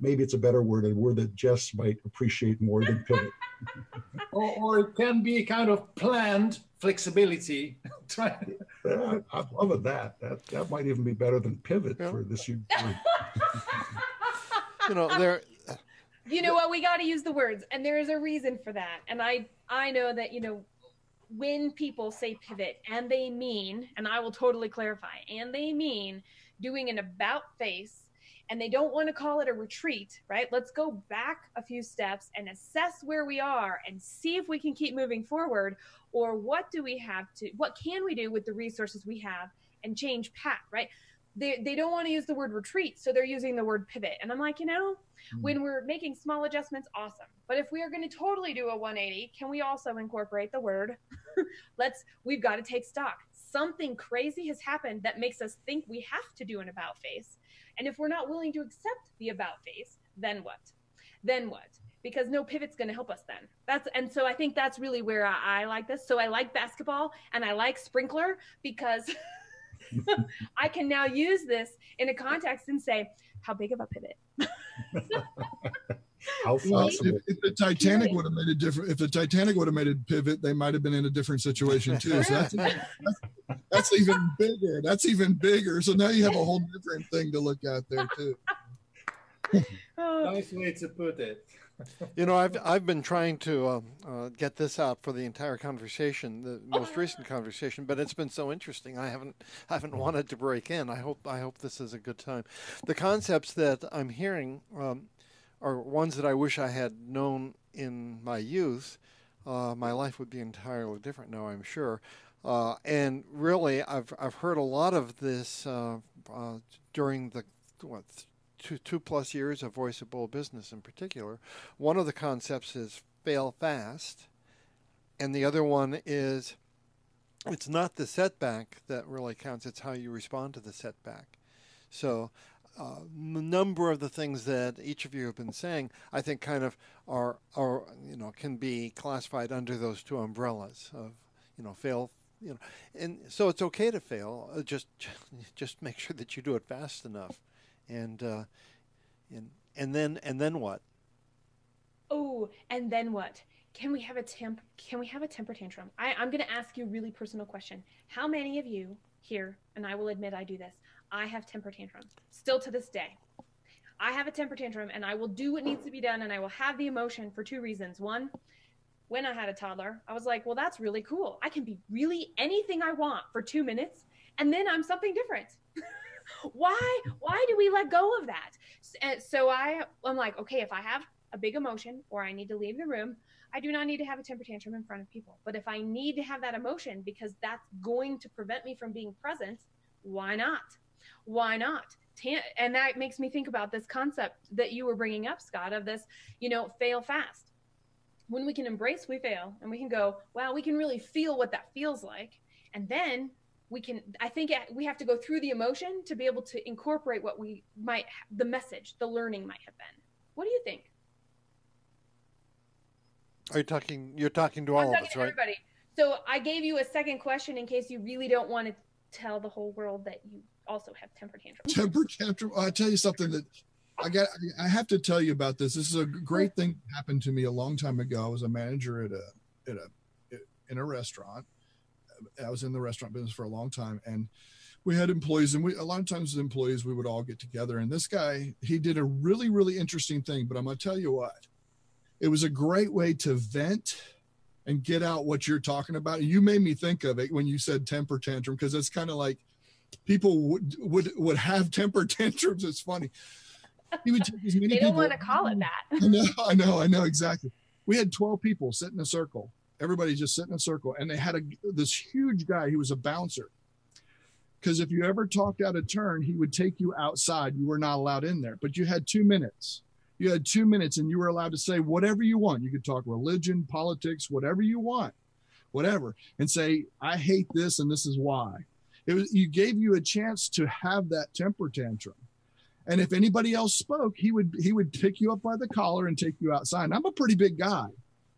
maybe it's a better word, a word that Jess might appreciate more than pivot. or it can be kind of planned flexibility. Yeah, I love that. That might even be better than pivot for this year. You know what? We got to use the words, and there is a reason for that. And I know that, when people say pivot, and they mean, and I will totally clarify, and they mean doing an about face, and they don't want to call it a retreat, right? Let's go back a few steps and assess where we are and see if we can keep moving forward, or what can we do with the resources we have and change path, right? They don't want to use the word retreat, so they're using the word pivot. And I'm like, when we're making small adjustments, awesome. But if we are going to totally do a 180, can we also incorporate the word, we've got to take stock. Something crazy has happened that makes us think we have to do an about face. And if we're not willing to accept the about face, then what? Because no pivot's going to help us then. And so I think that's really where I like this. So I like basketball and I like sprinkler because I can now use this in a context and say, how big of a pivot? How flexible? If the Titanic would have made a different, if the Titanic would have made a pivot, they might have been in a different situation too. So That's even bigger. That's even bigger. So now you have a whole different thing to look at there too. Nice way to put it. You know, I've been trying to get this out for the entire conversation, the most recent conversation, but it's been so interesting. I haven't wanted to break in. I hope this is a good time. The concepts that I'm hearing are ones that I wish I had known in my youth. My life would be entirely different now, I'm sure. And really, I've heard a lot of this during the two plus years of Voice of Bold Business in particular. One of the concepts is fail fast, and the other one is it's not the setback that really counts, it's how you respond to the setback. So a number of the things that each of you have been saying, I think kind of are can be classified under those two umbrellas of, fail, and so it's okay to fail, just make sure that you do it fast enough. And then what? Oh, and then what? Can we have a temper tantrum? I'm going to ask you a really personal question. How many of you here, and I will admit I do this, I have temper tantrums still to this day. I have a temper tantrum and I will do what needs to be done, and I will have the emotion for two reasons. One, when I had a toddler, I was like, well, that's really cool. I can be really anything I want for 2 minutes, and then I'm something different. Why do we let go of that? And so I'm like, okay, if I have a big emotion or I need to leave the room, I do not need to have a temper tantrum in front of people. But if I need to have that emotion because that's going to prevent me from being present, why not? Why not? And that makes me think about this concept that you were bringing up, Scott, of this, fail fast. When we can embrace we fail and we can go, wow, we can really feel what that feels like. And then I think we have to go through the emotion to be able to incorporate what the message, the learning might have been. What do you think? You're talking to all of us, right? Everybody. So I gave you a second question in case you really don't want to tell the whole world that you also have temper tantrums. Temper tantrum. I'll tell you something that I have to tell you about this. This is a great thing that happened to me a long time ago. I was a manager in a restaurant. I was in the restaurant business for a long time, and we had employees, and a lot of times as employees, we would all get together. And this guy, he did a really, really interesting thing, but I'm going to tell you what, it was a great way to vent and get out what you're talking about. And you made me think of it when you said temper tantrum, because it's kind of like people would have temper tantrums. It's funny. He would take as many they don't people, want to call it that. I know exactly. We had 12 people sit in a circle. Everybody just sit in a circle, and they had this huge guy. He was a bouncer, because if you ever talked out of turn, he would take you outside. You were not allowed in there, but you had 2 minutes. You had 2 minutes, and you were allowed to say whatever you want. You could talk religion, politics, whatever you want, whatever, and say, I hate this, and this is why. You gave you a chance to have that temper tantrum. And if anybody else spoke, he would pick you up by the collar and take you outside. And I'm a pretty big guy.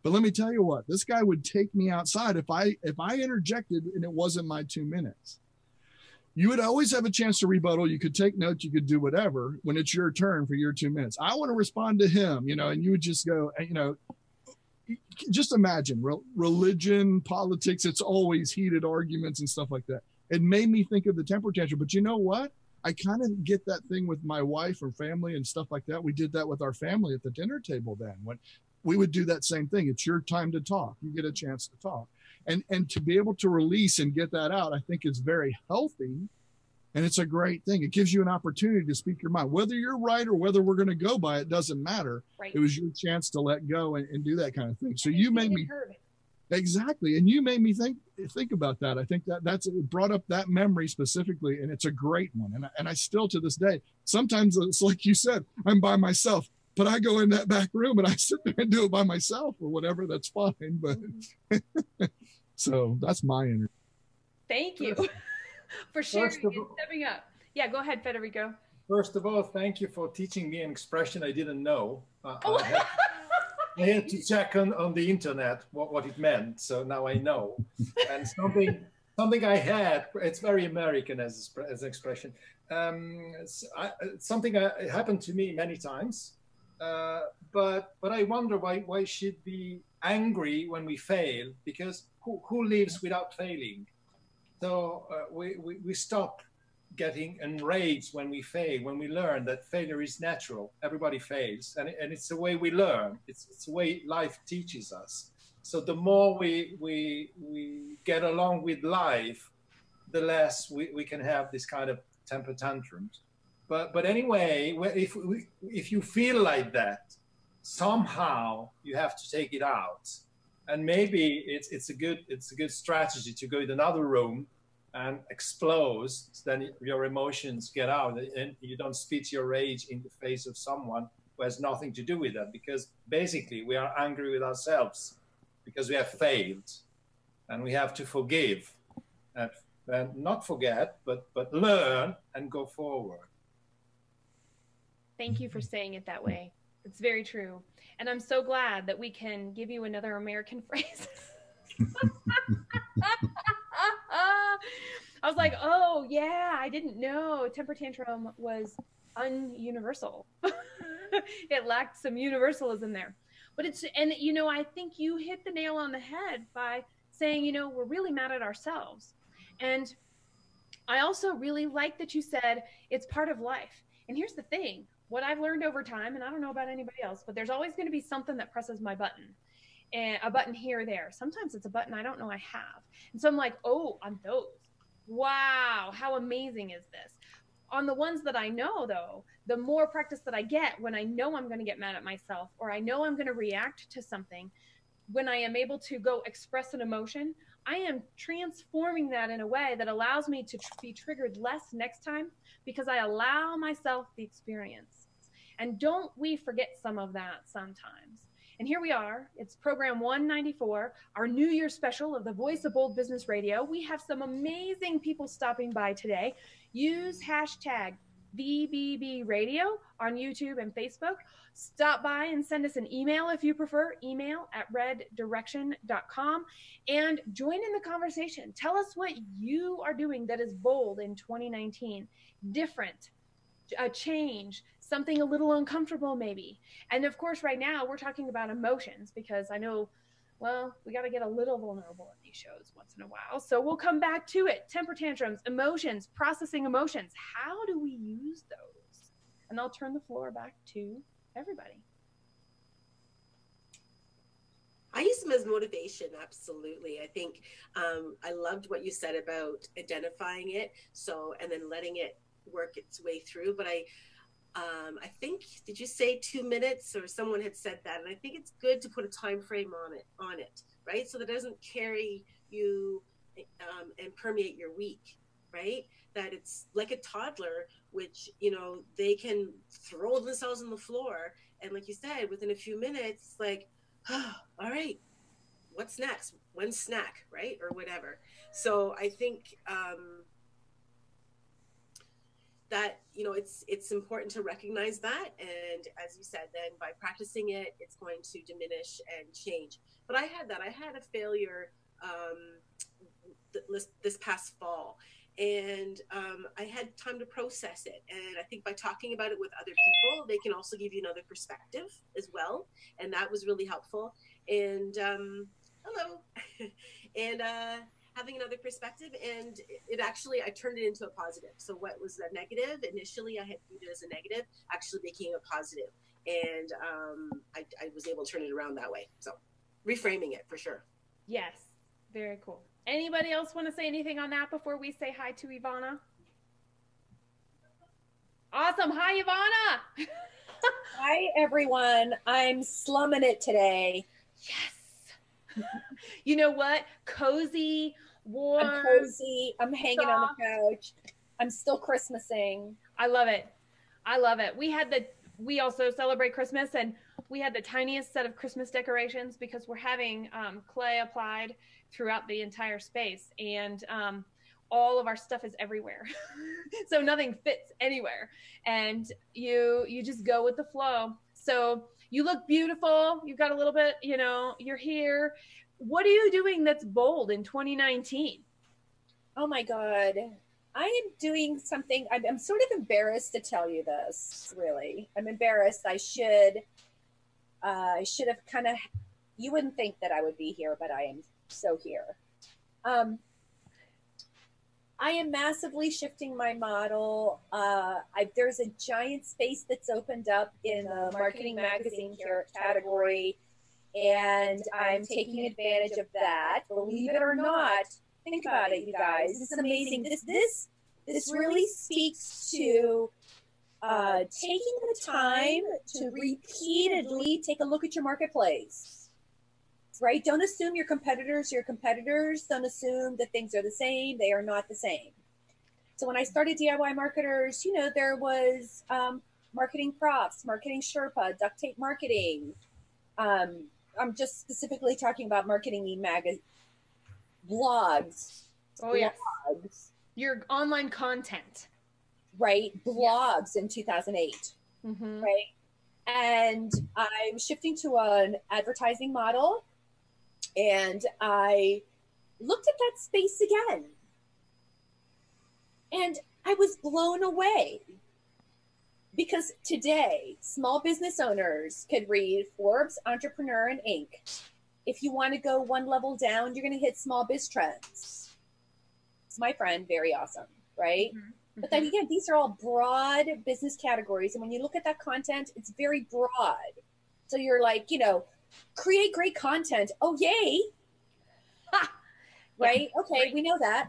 But let me tell you what, this guy would take me outside if I interjected and it wasn't my 2 minutes. You would always have a chance to rebuttal. You could take notes, you could do whatever when it's your turn for your 2 minutes. I want to respond to him, and you would just go, just imagine religion, politics, it's always heated arguments and stuff like that. It made me think of the temper tantrum, but you know what? I kind of get that thing with my wife or family and stuff like that. We did that with our family at the dinner table then. When we would do that same thing. It's your time to talk. You get a chance to talk. And to be able to release and get that out, I think is very healthy. And it's a great thing. It gives you an opportunity to speak your mind. Whether you're right or whether we're going to go by it doesn't matter. Right. It was your chance to let go and do that kind of thing. So you made me heard. Exactly. And you made me think about that. I think that's it brought up that memory specifically, and it's a great one. And I still to this day, sometimes it's like you said, I'm by myself. But I go in that back room and I sit there and do it by myself or whatever. That's fine. But so that's my energy. Thank you for sharing and stepping up. Yeah, go ahead, Federico. First of all, thank you for teaching me an expression I didn't know. I had to check on the internet what it meant. So now I know. And something I had, it's very American as an expression. Something happened to me many times. But I wonder why should be angry when we fail, because who lives without failing? So we stop getting enraged when we fail, when we learn that failure is natural. Everybody fails, and it's the way we learn. It's the way life teaches us. So the more we get along with life, the less we can have this kind of temper tantrums. But anyway, if you feel like that, somehow you have to take it out. And maybe it's a good strategy to go in another room and explode, so then your emotions get out and you don't spit your rage in the face of someone who has nothing to do with that, because basically we are angry with ourselves because we have failed, and we have to forgive and not forget, but learn and go forward. Thank you for saying it that way. It's very true. And I'm so glad that we can give you another American phrase. I was like, oh yeah, I didn't know temper tantrum was un-universal. It lacked some universalism there. But and I think you hit the nail on the head by saying, we're really mad at ourselves. And I also really like that you said it's part of life. And here's the thing, what I've learned over time, and I don't know about anybody else, but there's always going to be something that presses my button. And a button here or there. Sometimes it's a button I don't know I have. And so I'm like, oh, on those. Wow, how amazing is this? On the ones that I know, though, the more practice that I get when I know I'm going to get mad at myself, or I know I'm going to react to something, when I am able to go express an emotion, I am transforming that in a way that allows me to be triggered less next time, because I allow myself the experience. And don't we forget some of that sometimes? And here we are. It's program 194, our New Year special of the Voice of Bold Business Radio. We have some amazing people stopping by today. Use hashtag VBB Radio on YouTube and Facebook. Stop by and send us an email if you prefer, email at reddirection.com, and join in the conversation. Tell us what you are doing that is bold in 2019, different, a change, something a little uncomfortable maybe. And of course, right now we're talking about emotions, because I know, well, we got to get a little vulnerable in these shows once in a while. So we'll come back to it. Temper tantrums, emotions, processing emotions. How do we use those? And I'll turn the floor back to everybody. I use them as motivation, absolutely. I think I loved what you said about identifying it, and then letting it work its way through. But I think, did you say 2 minutes, or someone had said that? And I think it's good to put a time frame on it, right? So that it doesn't carry you and permeate your week, right? That it's like a toddler, which, they can throw themselves on the floor. And like you said, within a few minutes, like, oh, all right, what's next? When's snack, right? Or whatever. So I think that, it's important to recognize that. And as you said, then by practicing it, it's going to diminish and change. But I had a failure this past fall. And I had time to process it. And I think by talking about it with other people, they can also give you another perspective as well. And that was really helpful. And hello. And having another perspective. And it actually, I turned it into a positive. So what was a negative? Initially, I had viewed it as a negative, actually became a positive. And I was able to turn it around that way. So reframing it for sure. Yes. Very cool. Anybody else want to say anything on that before we say hi to Ivana? Awesome. Hi, Ivana. Hi, everyone. I'm slumming it today. Yes. You know what? Cozy, warm. I'm cozy. I'm hanging soft on the couch. I'm still Christmasing. I love it. I love it. We also celebrate Christmas, and we had the tiniest set of Christmas decorations because we're having clay applied throughout the entire space, and all of our stuff is everywhere. So nothing fits anywhere, and you just go with the flow. So you look beautiful. You've got a little bit, you're here. What are you doing that's bold in 2019? Oh my God. I am doing something. I'm sort of embarrassed to tell you this, really. I'm embarrassed. I should have kind of, you wouldn't think that I would be here, but I am so here. I am massively shifting my model. There's a giant space that's opened up in the marketing magazine category, and I'm taking advantage of that. Believe it or not, think about it, you guys. This is amazing. This really speaks to taking the time to repeatedly take a look at your marketplace, right? Don't assume your competitors are your competitors. Don't assume that things are the same. They are not the same. So when I started DIY Marketers, you know, there was marketing props, marketing Sherpa, duct tape marketing. I'm just specifically talking about marketing blogs. Oh, yes. Your online content. Right? Blogs in 2008. Mm-hmm. Right? And I'm shifting to an advertising model. And I looked at that space again. And I was blown away. Because today, small business owners could read Forbes, Entrepreneur, and Inc. If you want to go one level down, you're going to hit Small Biz Trends. It's my friend, very awesome, right? Mm-hmm. But then again, these are all broad business categories. And when you look at that content, it's very broad. So you're like, you know, create great content. Oh, yay. Right? Okay, right. We know that.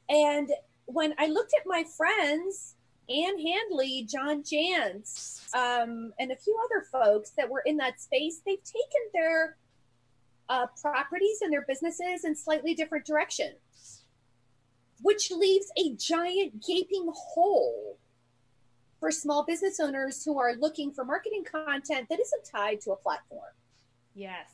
And when I looked at my friends, Ann Handley, John Jantz, and a few other folks that were in that space, they've taken their properties and their businesses in slightly different directions, which leaves a giant gaping hole for small business owners who are looking for marketing content that isn't tied to a platform. Yes.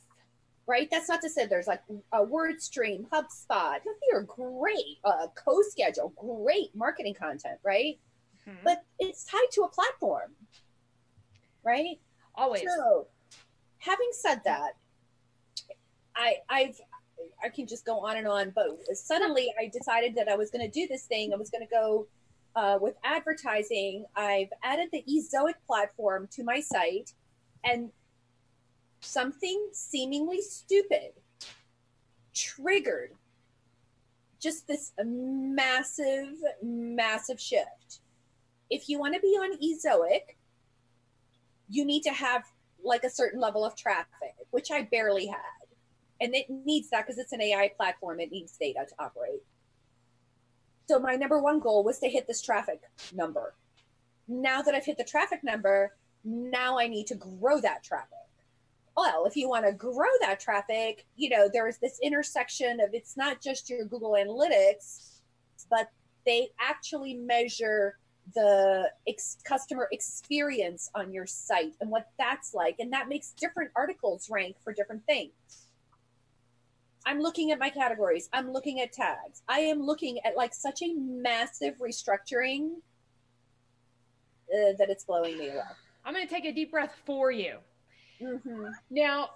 Right? That's not to say there's like a WordStream, HubSpot. They are great. CoSchedule, great marketing content, right? Mm-hmm. But it's tied to a platform, right? Always. So, having said that, I can just go on and on, but suddenly I decided that I was going to do this thing. I was going to go with advertising. I've added the eZoic platform to my site, and something seemingly stupid triggered just this massive, massive shift. If you want to be on eZoic, you need to have like a certain level of traffic, which I barely had. And it needs that because it's an AI platform. It needs data to operate. So my number one goal was to hit this traffic number. Now that I've hit the traffic number, now I need to grow that traffic. Well, if you want to grow that traffic, you know, there's this intersection of it's not just your Google Analytics, but they actually measure the customer experience on your site and what that's like. And that makes different articles rank for different things. I'm looking at my categories. I'm looking at tags. I am looking at like such a massive restructuring that it's blowing me away. I'm going to take a deep breath for you. Mm-hmm. Now,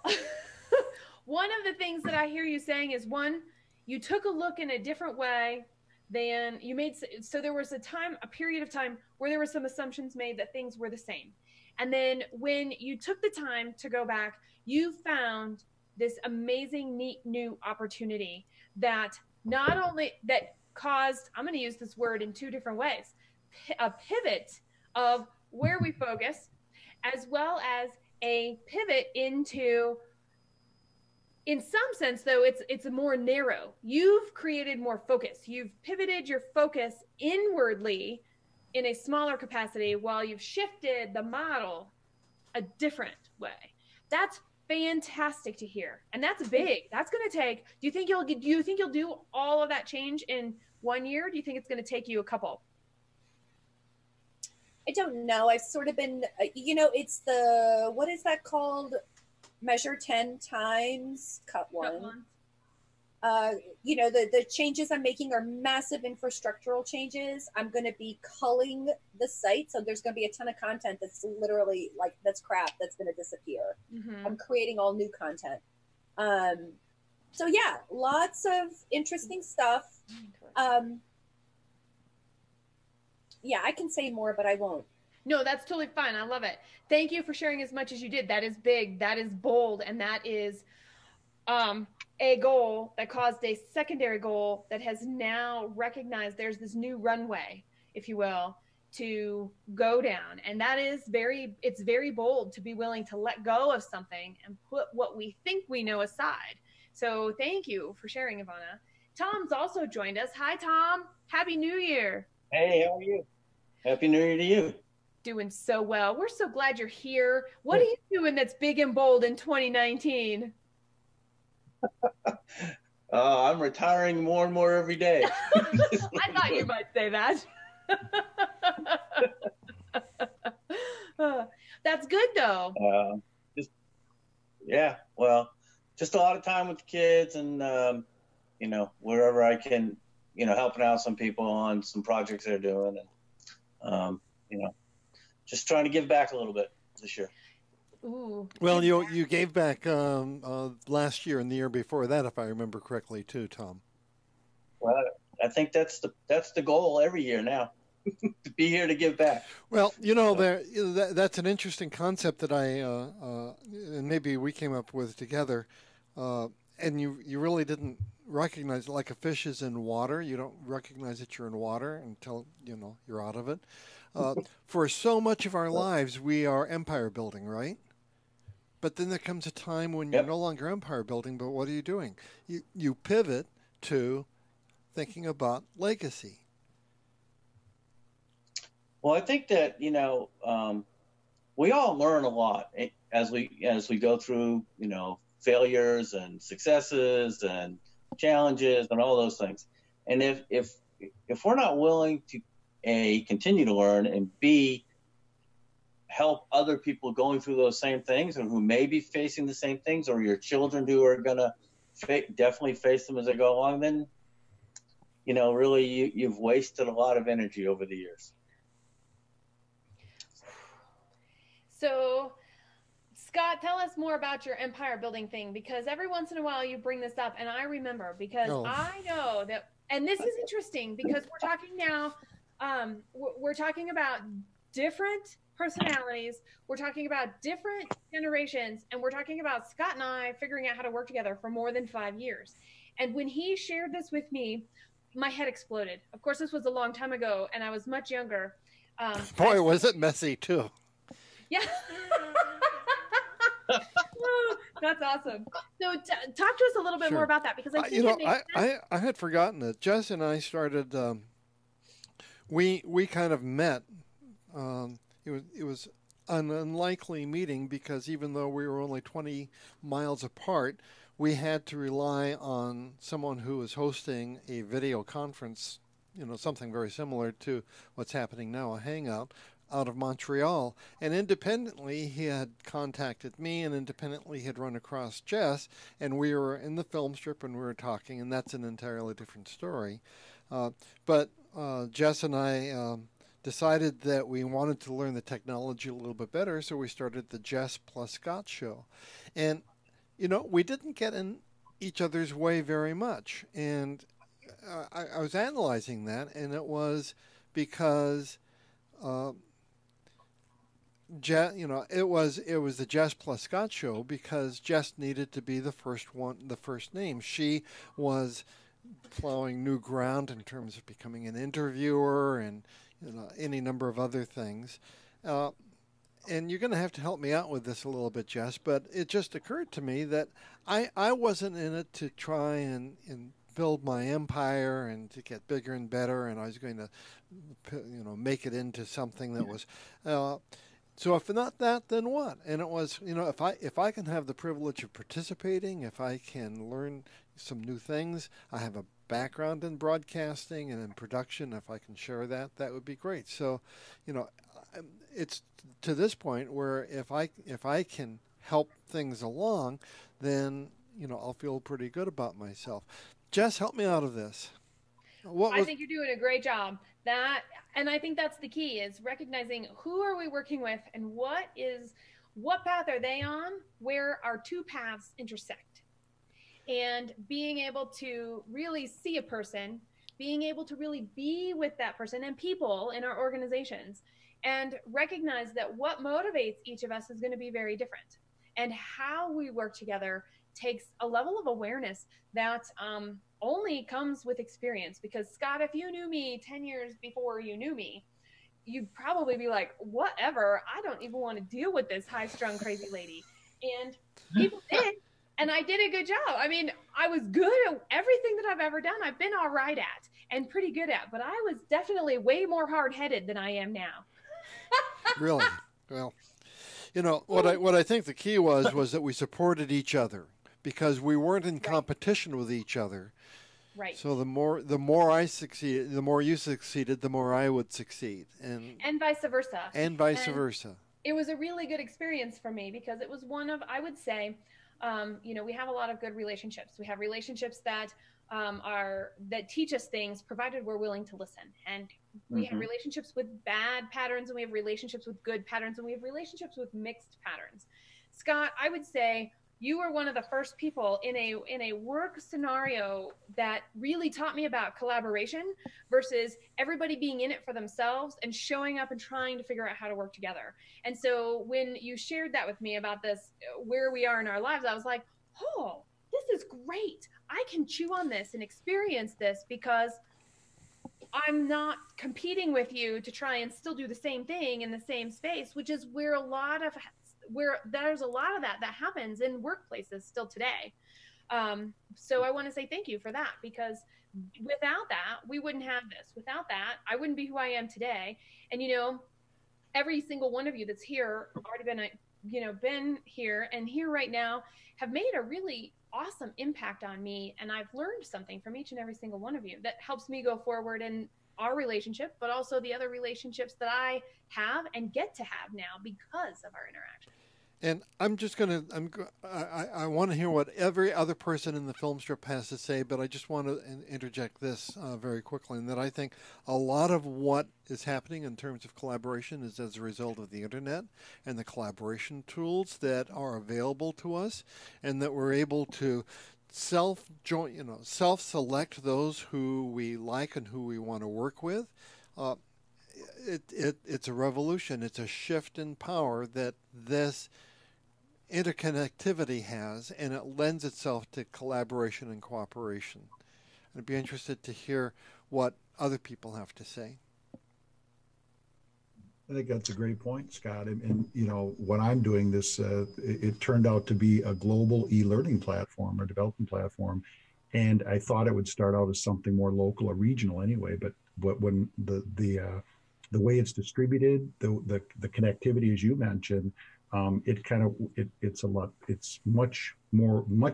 one of the things that I hear you saying is, one, you took a look in a different way than you made. So there was a period of time where there were some assumptions made that things were the same. And then when you took the time to go back, you found this amazing, neat, new opportunity that not only that caused, I'm going to use this word in two different ways, a pivot of where we focus, as well as a pivot into, in some sense, though, it's a more narrow. You've created more focus. You've pivoted your focus inwardly in a smaller capacity while you've shifted the model a different way. That's fantastic to hear. And that's big. That's going to take, do you think you'll do all of that change in 1 year? Do you think it's going to take you a couple? I don't know. I've sort of been, it's the, what is that called? Measure 10 times, cut one. The changes I'm making are massive infrastructural changes. I'm going to be culling the site. So there's going to be a ton of content that's literally like, that's crap. That's going to disappear. Mm-hmm. I'm creating all new content. So yeah, lots of interesting stuff. Yeah, I can say more, but I won't. No, that's totally fine. I love it. Thank you for sharing as much as you did. That is big. That is bold. And that is a goal that caused a secondary goal that has now recognized there's this new runway, if you will, to go down. And that is it's very bold to be willing to let go of something and put what we think we know aside. So thank you for sharing, Ivana. Tom's also joined us. Hi, Tom. Happy New Year. Hey, how are you? Happy New Year to you. Doing so well. We're so glad you're here. What are you doing that's big and bold in 2019? I'm retiring more and more every day. I thought you might say that. That's good, though. Just a lot of time with the kids and, wherever I can, helping out some people on some projects they're doing and, just trying to give back a little bit this year. Ooh, well, you gave back last year and the year before that, if I remember correctly, too, Tom. Well, I think that's the goal every year now, to be here to give back. Well, that's an interesting concept that and maybe we came up with together, and you really didn't recognize it. Like a fish is in water, you don't recognize that you're in water until you're out of it. For so much of our lives, we are empire building, right? But then there comes a time when you're no longer empire building, but what are you doing? You pivot to thinking about legacy. Well, I think that, we all learn a lot as we go through, failures and successes and challenges and all those things. And if we're not willing to A, continue to learn, and B, help other people going through those same things and who may be facing the same things, or your children who are going to definitely face them as they go along, then, really you've wasted a lot of energy over the years. So, Scott, tell us more about your empire building thing, because every once in a while you bring this up, and I remember, because I know that, and this is interesting because we're talking now, we're talking about different personalities, we're talking about different generations, and we're talking about Scott and I figuring out how to work together for more than 5 years. And when he shared this with me, my head exploded. Of course, this was a long time ago, and I was much younger. Boy, was it messy, too. Yeah. Oh, that's awesome. So talk to us a little bit more about that, because I think it makes sense. I had forgotten that Jess and I started, we kind of met. It was an unlikely meeting because even though we were only 20 miles apart, we had to rely on someone who was hosting a video conference, something very similar to what's happening now, a hangout, out of Montreal. And independently, he had contacted me, and independently he had run across Jess, and we were in the film strip and we were talking, and that's an entirely different story. But Jess and I decided that we wanted to learn the technology a little bit better, so we started the Jess plus Scott show. And, we didn't get in each other's way very much. And I was analyzing that, and it was because it was the Jess plus Scott show because Jess needed to be the first name. She was plowing new ground in terms of becoming an interviewer and any number of other things. And you're going to have to help me out with this a little bit, Jess, but it just occurred to me that I wasn't in it to try and build my empire and to get bigger and better, and I was going to make it into something that was so if not that, then what? And it was, if I can have the privilege of participating, if I can learn some new things, I have a background in broadcasting and in production, if I can share that would be great. So, it's to this point where if I can help things along, then, I'll feel pretty good about myself. Jess, help me out of this. I think you're doing a great job. And I think that's the key, is recognizing who are we working with and what path are they on, where our two paths intersect. And being able to really see a person, being able to really be with that person and people in our organizations, and recognize that what motivates each of us is going to be very different. and how we work together takes a level of awareness that only comes with experience. Because Scott, if you knew me 10 years before you knew me, you'd probably be like, whatever, I don't even want to deal with this high-strung crazy lady. And people did, and I did a good job. I mean, I was good at everything that I've ever done. I've been all right at and pretty good at, but I was definitely way more hard-headed than I am now. Really? Well, you know, what I think the key was that we supported each other, because we weren't in competition with each other. Right. So the more I succeeded, the more you succeeded, the more I would succeed, and vice versa. And vice versa. It was a really good experience for me, because it was one of, I would say, you know, we have a lot of good relationships. We have relationships that that teach us things, provided we're willing to listen. And we have relationships with bad patterns, and we have relationships with good patterns, and we have relationships with mixed patterns. Scott, I would say you were one of the first people in a work scenario that really taught me about collaboration versus everybody being in it for themselves and showing up and trying to figure out how to work together. And so when you shared that with me about this, where we are in our lives, I was like, oh, this is great. I can chew on this and experience this, because I'm not competing with you to try and still do the same thing in the same space, which is where there's a lot of that happens in workplaces still today. So I want to say thank you for that, because without that, we wouldn't have this. Without that, I wouldn't be who I am today. And, you know, every single one of you that's here, already been here and here right now, have made a really awesome impact on me. And I've learned something from each and every single one of you that helps me go forward in our relationship, but also the other relationships that I have and get to have now because of our interaction. And I'm just going to, I want to hear what every other person in the film strip has to say, but I just want to interject this very quickly, and that I think a lot of what is happening in terms of collaboration is as a result of the internet and the collaboration tools that are available to us, and that we're able to self-select those who we like and who we want to work with. It's a revolution. It's a shift in power that this interconnectivity has, and it lends itself to collaboration and cooperation. I'd be interested to hear what other people have to say. I think that's a great point, Scott. And you know, when I'm doing this, it turned out to be a global e-learning platform or development platform. And I thought it would start out as something more local or regional anyway, but when the way it's distributed, the connectivity, as you mentioned, it's much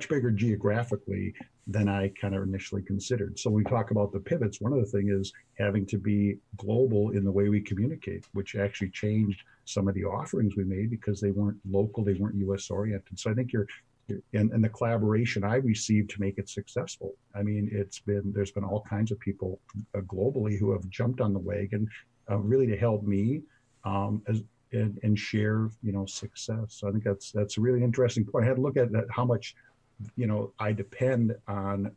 bigger geographically than I kind of initially considered. So when we talk about the pivots, one of the things is having to be global in the way we communicate, which actually changed some of the offerings we made because they weren't local, they weren't US oriented. So I think and the collaboration I received to make it successful. I mean, there's been all kinds of people globally who have jumped on the wagon really to help me and share, success. So I think that's a really interesting point. I had to look at that, how much, I depend on,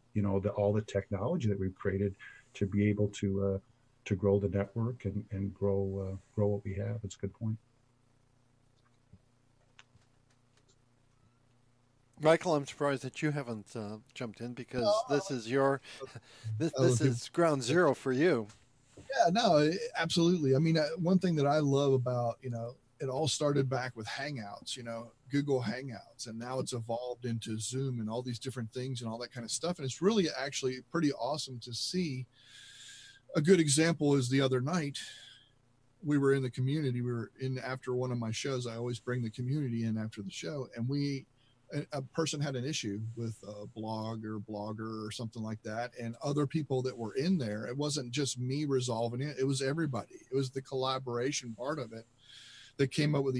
all the technology that we've created to be able to grow the network and grow what we have. It's a good point. Michael, I'm surprised that you haven't jumped in, because this is this is ground zero for you. Yeah, no, absolutely. I mean, one thing that I love about, it all started back with Hangouts, Google Hangouts, and now it's evolved into Zoom and all these different things and all that kind of stuff. And it's really actually pretty awesome to see. A good example is the other night, we were in the community. We were in after one of my shows. I always bring the community in after the show, and a person had an issue with a blogger or something like that, and other people that were in there. It wasn't just me resolving it. It was everybody. It was the collaboration part of it that came up with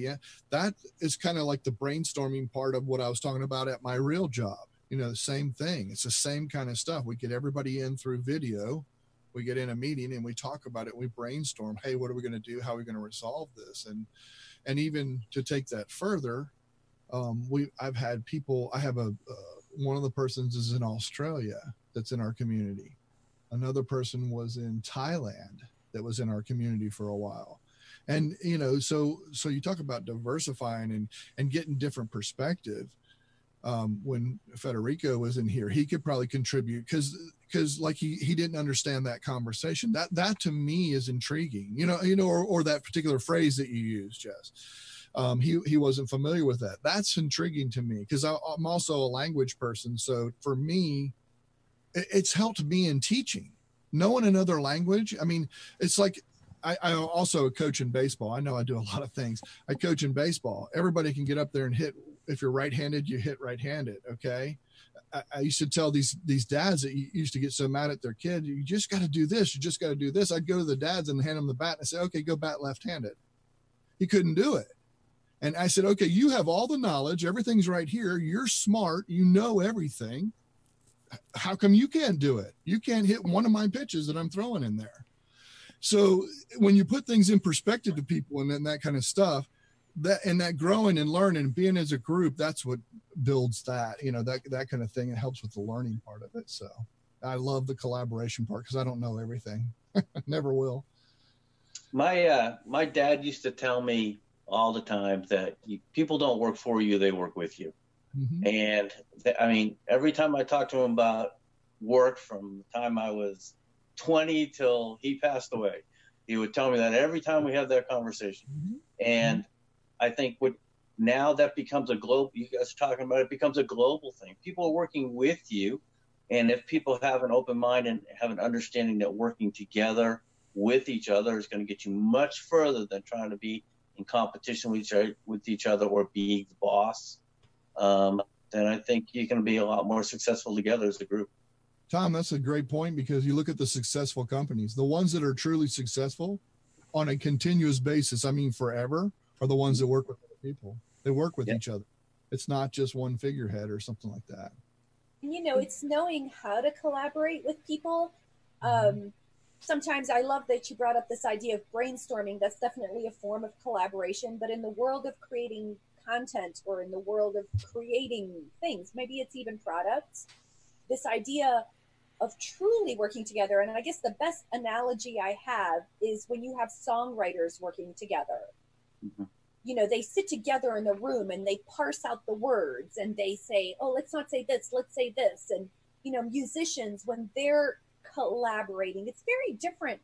that is kind of like the brainstorming part of what I was talking about at my real job. The same thing. It's the same kind of stuff. We get everybody in through video. We get in a meeting and we talk about it. We brainstorm, hey, what are we going to do? How are we going to resolve this? And even to take that further, I've had people, I have one of the persons is in Australia that's in our community. Another person was in Thailand that was in our community for a while. And, so you talk about diversifying and getting different perspective. When Federico was in here, he could probably contribute because like he didn't understand that conversation. That to me is intriguing, or that particular phrase that you used, Jess. He wasn't familiar with that. That's intriguing to me because I'm also a language person. So for me, it's helped me in teaching, knowing another language. I mean, it's like, I also coach in baseball. I know I do a lot of things. I coach in baseball. Everybody can get up there and hit. If you're right-handed, you hit right-handed. Okay. I used to tell these dads that used to get so mad at their kid, you just got to do this. You just got to do this. I'd go to the dads and hand them the bat and say, okay, go bat left-handed. He couldn't do it. And I said, okay, you have all the knowledge. Everything's right here. You're smart. You know everything. How come you can't do it? You can't hit one of my pitches that I'm throwing in there. So when you put things in perspective to people and then that kind of stuff, that growing and learning, being as a group, that's what builds that, that kind of thing. It helps with the learning part of it. So I love the collaboration part because I don't know everything. Never will. My dad used to tell me all the time that people don't work for you, they work with you. Mm-hmm. And every time I talked to him about work from the time I was 20 till he passed away, he would tell me that every time we had that conversation. Mm-hmm. And I think now that becomes a global, you guys are talking about, it becomes a global thing. People are working with you. And if people have an open mind and have an understanding that working together with each other is going to get you much further than trying to be in competition with each other or being the boss, then I think you can be a lot more successful together as a group. Tom, that's a great point because you look at the successful companies, the ones that are truly successful on a continuous basis, forever, are the ones that work with other people. They work with each other. It's not just one figurehead or something like that. It's knowing how to collaborate with people. Sometimes I love that you brought up this idea of brainstorming. That's definitely a form of collaboration. But in the world of creating content or in the world of creating things, maybe it's even products, this idea of truly working together. And I guess the best analogy I have is when you have songwriters working together. Mm-hmm. They sit together in the room and they parse out the words and they say, oh, let's not say this, let's say this. And, musicians, when they're collaborating, it's very different.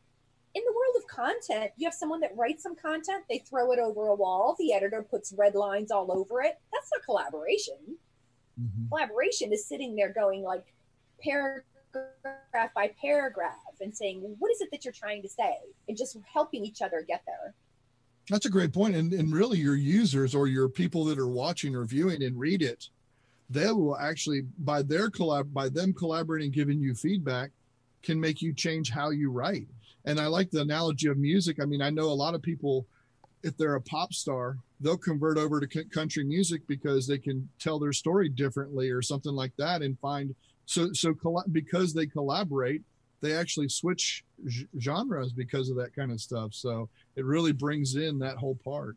In the world of content, you have someone that writes some content, they throw it over a wall, the editor puts red lines all over it. That's not collaboration. Mm-hmm. Collaboration is sitting there going like paragraph by paragraph and saying, what is it that you're trying to say? And just helping each other get there. That's a great point. And really your users or your people that are watching or viewing and read it, they will actually, by them collaborating, giving you feedback, can make you change how you write. And I like the analogy of music. I know a lot of people, if they're a pop star, they'll convert over to country music because they can tell their story differently or something like that and find, because they collaborate, they actually switch genres because of that kind of stuff. So it really brings in that whole part.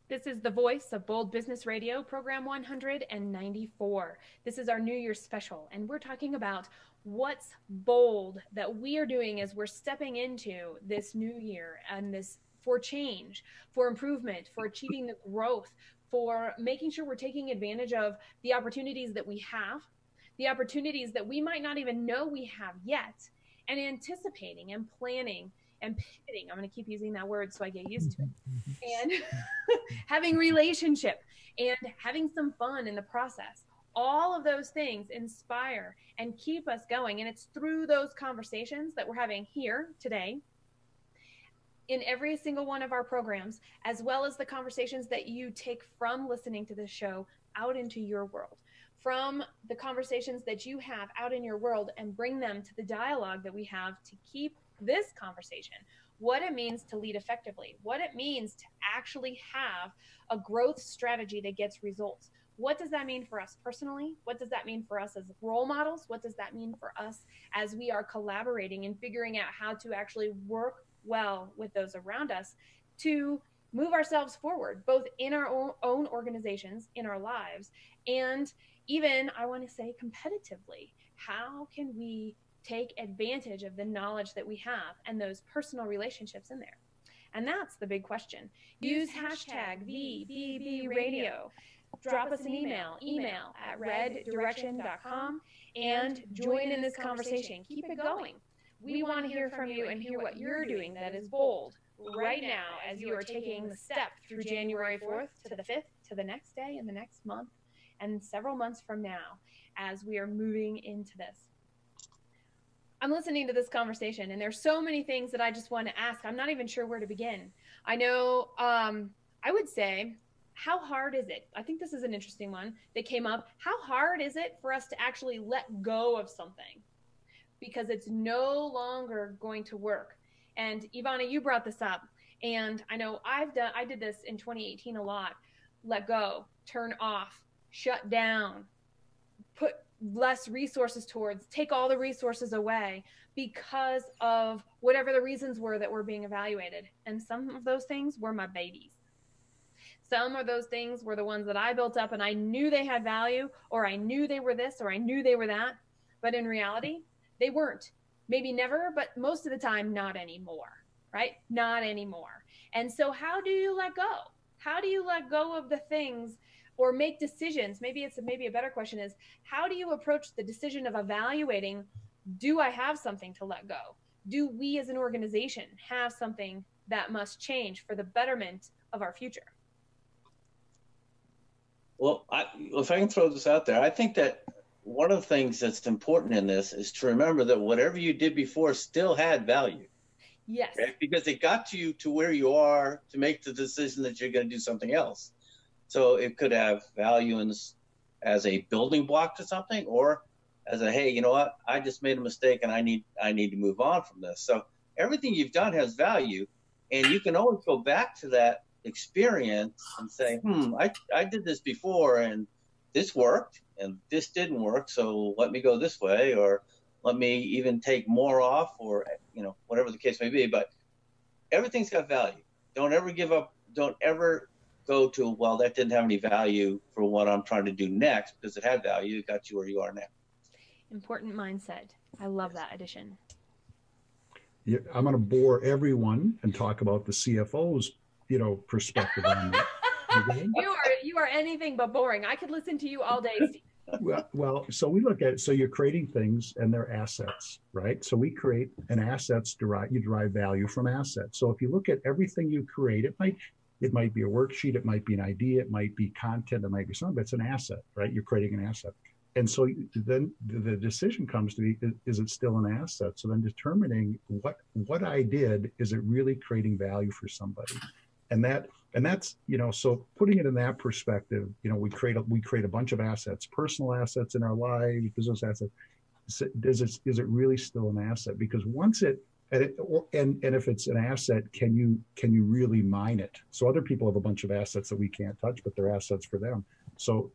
This is the voice of Bold Business Radio, program 194. This is our New Year's special, and we're talking about what's bold that we are doing as we're stepping into this new year and this for change, for improvement, for achieving the growth, for making sure we're taking advantage of the opportunities that we have, the opportunities that we might not even know we have yet, and anticipating and planning and pivoting. I'm going to keep using that word so I get used to it. And having relationship and having some fun in the process. All of those things inspire and keep us going. And it's through those conversations that we're having here today in every single one of our programs, as well as the conversations that you take from listening to this show out into your world, from the conversations that you have out in your world and bring them to the dialogue that we have to keep this conversation, what it means to lead effectively, what it means to actually have a growth strategy that gets results. What does that mean for us personally? What does that mean for us as role models? What does that mean for us as we are collaborating and figuring out how to actually work well with those around us to move ourselves forward, both in our own organizations, in our lives, and even, I want to say, competitively? How can we take advantage of the knowledge that we have and those personal relationships in there? And that's the big question. Use hashtag VBB Radio. Drop us an email at reddirection.com, and join in this conversation. Keep it going. We want to hear from you and hear what you're doing that is bold right now as you are taking the step through January 4th to the 5th to the next day and the next month and several months from now as we are moving into this. I'm listening to this conversation, and there's so many things that I just want to ask. I'm not even sure where to begin. I know, I would say, how hard is it? I think this is an interesting one that came up. How hard is it for us to actually let go of something because it's no longer going to work? And Ivana, you brought this up, and I know I did this in 2018 a lot. Let go, turn off, shut down, put less resources towards, take all the resources away because of whatever the reasons were that were being evaluated. And some of those things were my babies. Some of those things were the ones that I built up and I knew they had value, or I knew they were this, or I knew they were that. But in reality, they weren't. Maybe never, but most of the time, not anymore, right? Not anymore. And so how do you let go? How do you let go of the things or make decisions? Maybe a better question is, how do you approach the decision of evaluating, do I have something to let go? Do we as an organization have something that must change for the betterment of our future? Well, if I can throw this out there, I think that one of the things that's important in this is to remember that whatever you did before still had value. Yes. Right? Because it got you to where you are to make the decision that you're going to do something else. So it could have value as a building block to something, or as a, hey, you know what, I just made a mistake and I need to move on from this. So everything you've done has value, and you can always go back to that experience and say, I did this before and this worked and this didn't work, so let me go this way, or let me even take more off, or whatever the case may be. But everything's got value. Don't ever give up. Don't ever go to, well, that didn't have any value for what I'm trying to do next, because it had value. It got you where you are now. Important mindset. I love that addition. Yeah, I'm going to bore everyone and talk about the CFO's perspective on that. Okay? You are anything but boring. I could listen to you all day, Steve. Well, so we look at, so you're creating things and they're assets, right? So we create, and assets you derive value from assets. So if you look at everything you create, it might be a worksheet, it might be an idea, it might be content, it might be something, but it's an asset, right? You're creating an asset. And so then the decision comes to be, is it still an asset? So then determining what I did, is it really creating value for somebody? And that's, so putting it in that perspective, we create a bunch of assets, personal assets in our life, business assets. Is it really still an asset? Because once and if it's an asset, can you really mine it? So other people have a bunch of assets that we can't touch, but they're assets for them. So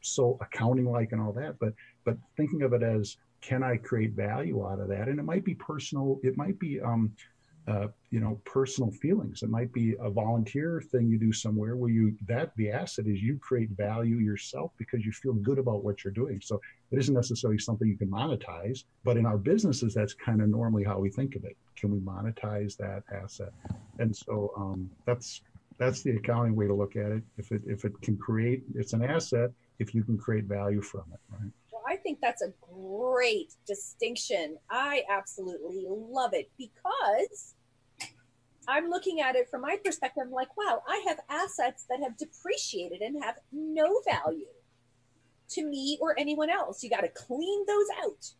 so accounting like and all that, but thinking of it as, can I create value out of that? And it might be personal. It might be personal feelings. It might be a volunteer thing you do somewhere where the asset is you create value yourself because you feel good about what you're doing. So it isn't necessarily something you can monetize, but in our businesses, that's kind of normally how we think of it. Can we monetize that asset? And so that's the accounting way to look at it. If it can create, it's an asset if you can create value from it, right? Well, I think that's a great distinction. I absolutely love it, because I'm looking at it from my perspective. I'm like, wow, I have assets that have depreciated and have no value to me or anyone else. You got to clean those out.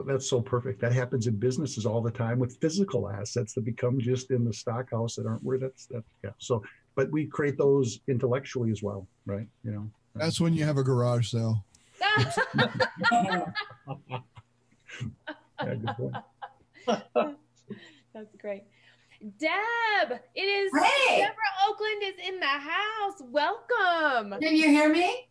That's so perfect. That happens in businesses all the time with physical assets that become just in the stock house that aren't where that's. So, but we create those intellectually as well, right? That's when you have a garage sale. Yeah, good point. That's great. Deb, it is Hey! Debra Oakland is in the house. Welcome. Can you hear me?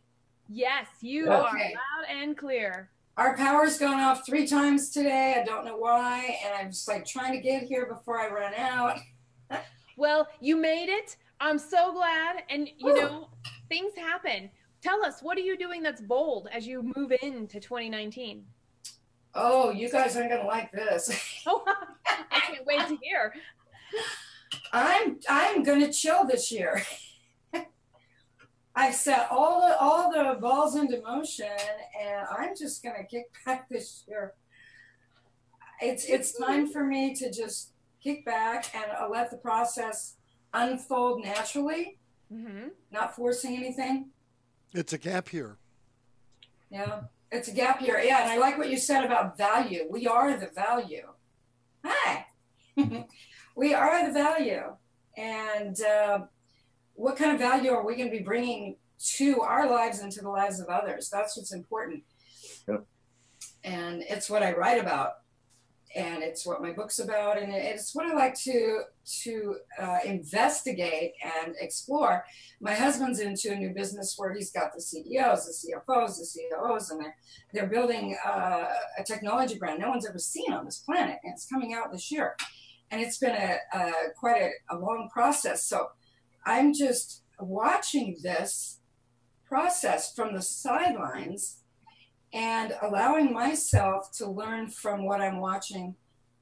Yes, you Okay. are loud and clear. Our power's gone off 3 times today. I don't know why. And I'm just like trying to get here before I run out. Well, you made it. I'm so glad. And things happen. Tell us, what are you doing that's bold as you move into 2019? Oh, you guys aren't going to like this. can't wait to hear. I'm going to chill this year. I've set all the balls into motion, and I'm just going to kick back this year. It's time for me to just kick back and let the process unfold naturally, not forcing anything. It's a gap year. Yeah, it's a gap year. Yeah, and I like what you said about value. We are the value. Hi. We are the value. And what kind of value are we going to be bringing to our lives and to the lives of others? That's what's important. Yep. And it's what I write about. And it's what my book's about. And it's what I like to investigate and explore. My husband's into a new business where he's got the CEOs, the CFOs, the COOs, and they're building a technology brand no one's ever seen on this planet. And it's coming out this year. And it's been quite a long process. So I'm just watching this process from the sidelines and allowing myself to learn from what I'm watching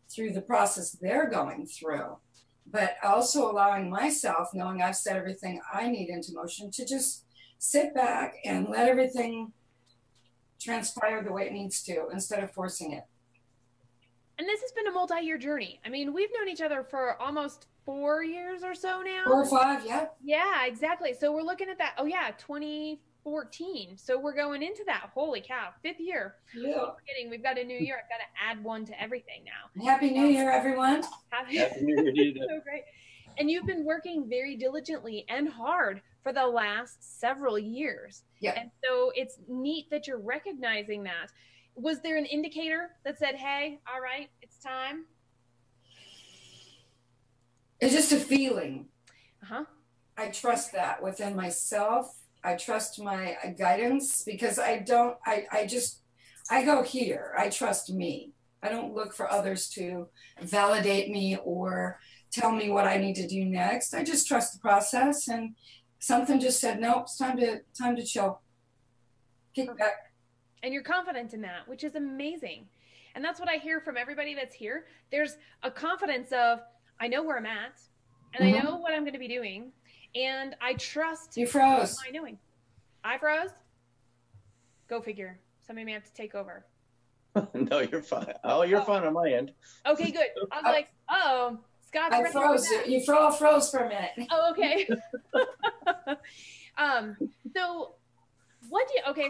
through the process they're going through, but also allowing myself, knowing I've set everything I need into motion, to just sit back and let everything transpire the way it needs to instead of forcing it. And this has been a multi-year journey. I mean, we've known each other for almost 4 years or so now. 4 or 5, yeah. Yeah, exactly. So we're looking at that. Oh, yeah, 2014. So we're going into that. Holy cow, 5th year. Yeah. We've got a new year. I've got to add one to everything now. Happy New Year, everyone. Happy New Year. So great. And you've been working very diligently and hard for the last several years. Yeah. And so it's neat that you're recognizing that. Was there an indicator that said, hey, all right, it's time? It's just a feeling. Uh-huh. I trust that within myself. I trust my guidance because I go here. I trust me. I don't look for others to validate me or tell me what I need to do next. I just trust the process, and something just said, nope, it's time to chill. Kick back. And you're confident in that, which is amazing. And that's what I hear from everybody that's here. There's a confidence of, I know where I'm at, and I know what I'm going to be doing, and I trust. You froze. My knowing. I froze? Go figure. Somebody may have to take over. No, you're fine. Oh, you're fine on my end. Okay, good. I was like, oh, Scott's I froze. You froze for a minute. Oh, okay. So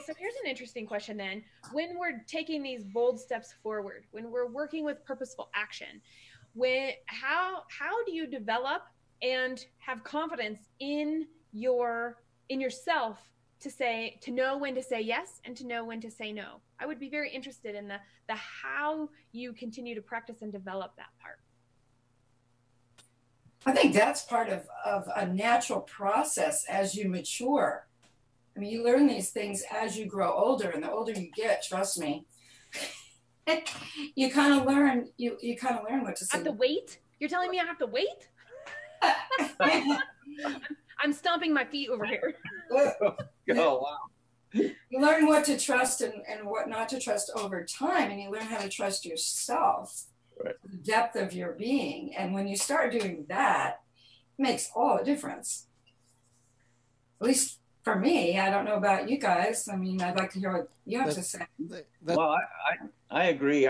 so here's an interesting question then. When we're taking these bold steps forward, when we're working with purposeful action, how do you develop and have confidence in yourself to know when to say yes and to know when to say no? I would be very interested in the how you continue to practice and develop that part. I think that's part of a natural process as you mature. I mean, you learn these things as you grow older, and the older you get, trust me, you kind of learn. You kind of learn what to say. I have to wait? You're telling me I have to wait? I'm stomping my feet over here. Oh, wow. You learn what to trust and what not to trust over time, and you learn how to trust yourself, right. The depth of your being. And when you start doing that, it makes all the difference. At least for me. I don't know about you guys. I mean, I'd like to hear what you have to say. Well, I agree.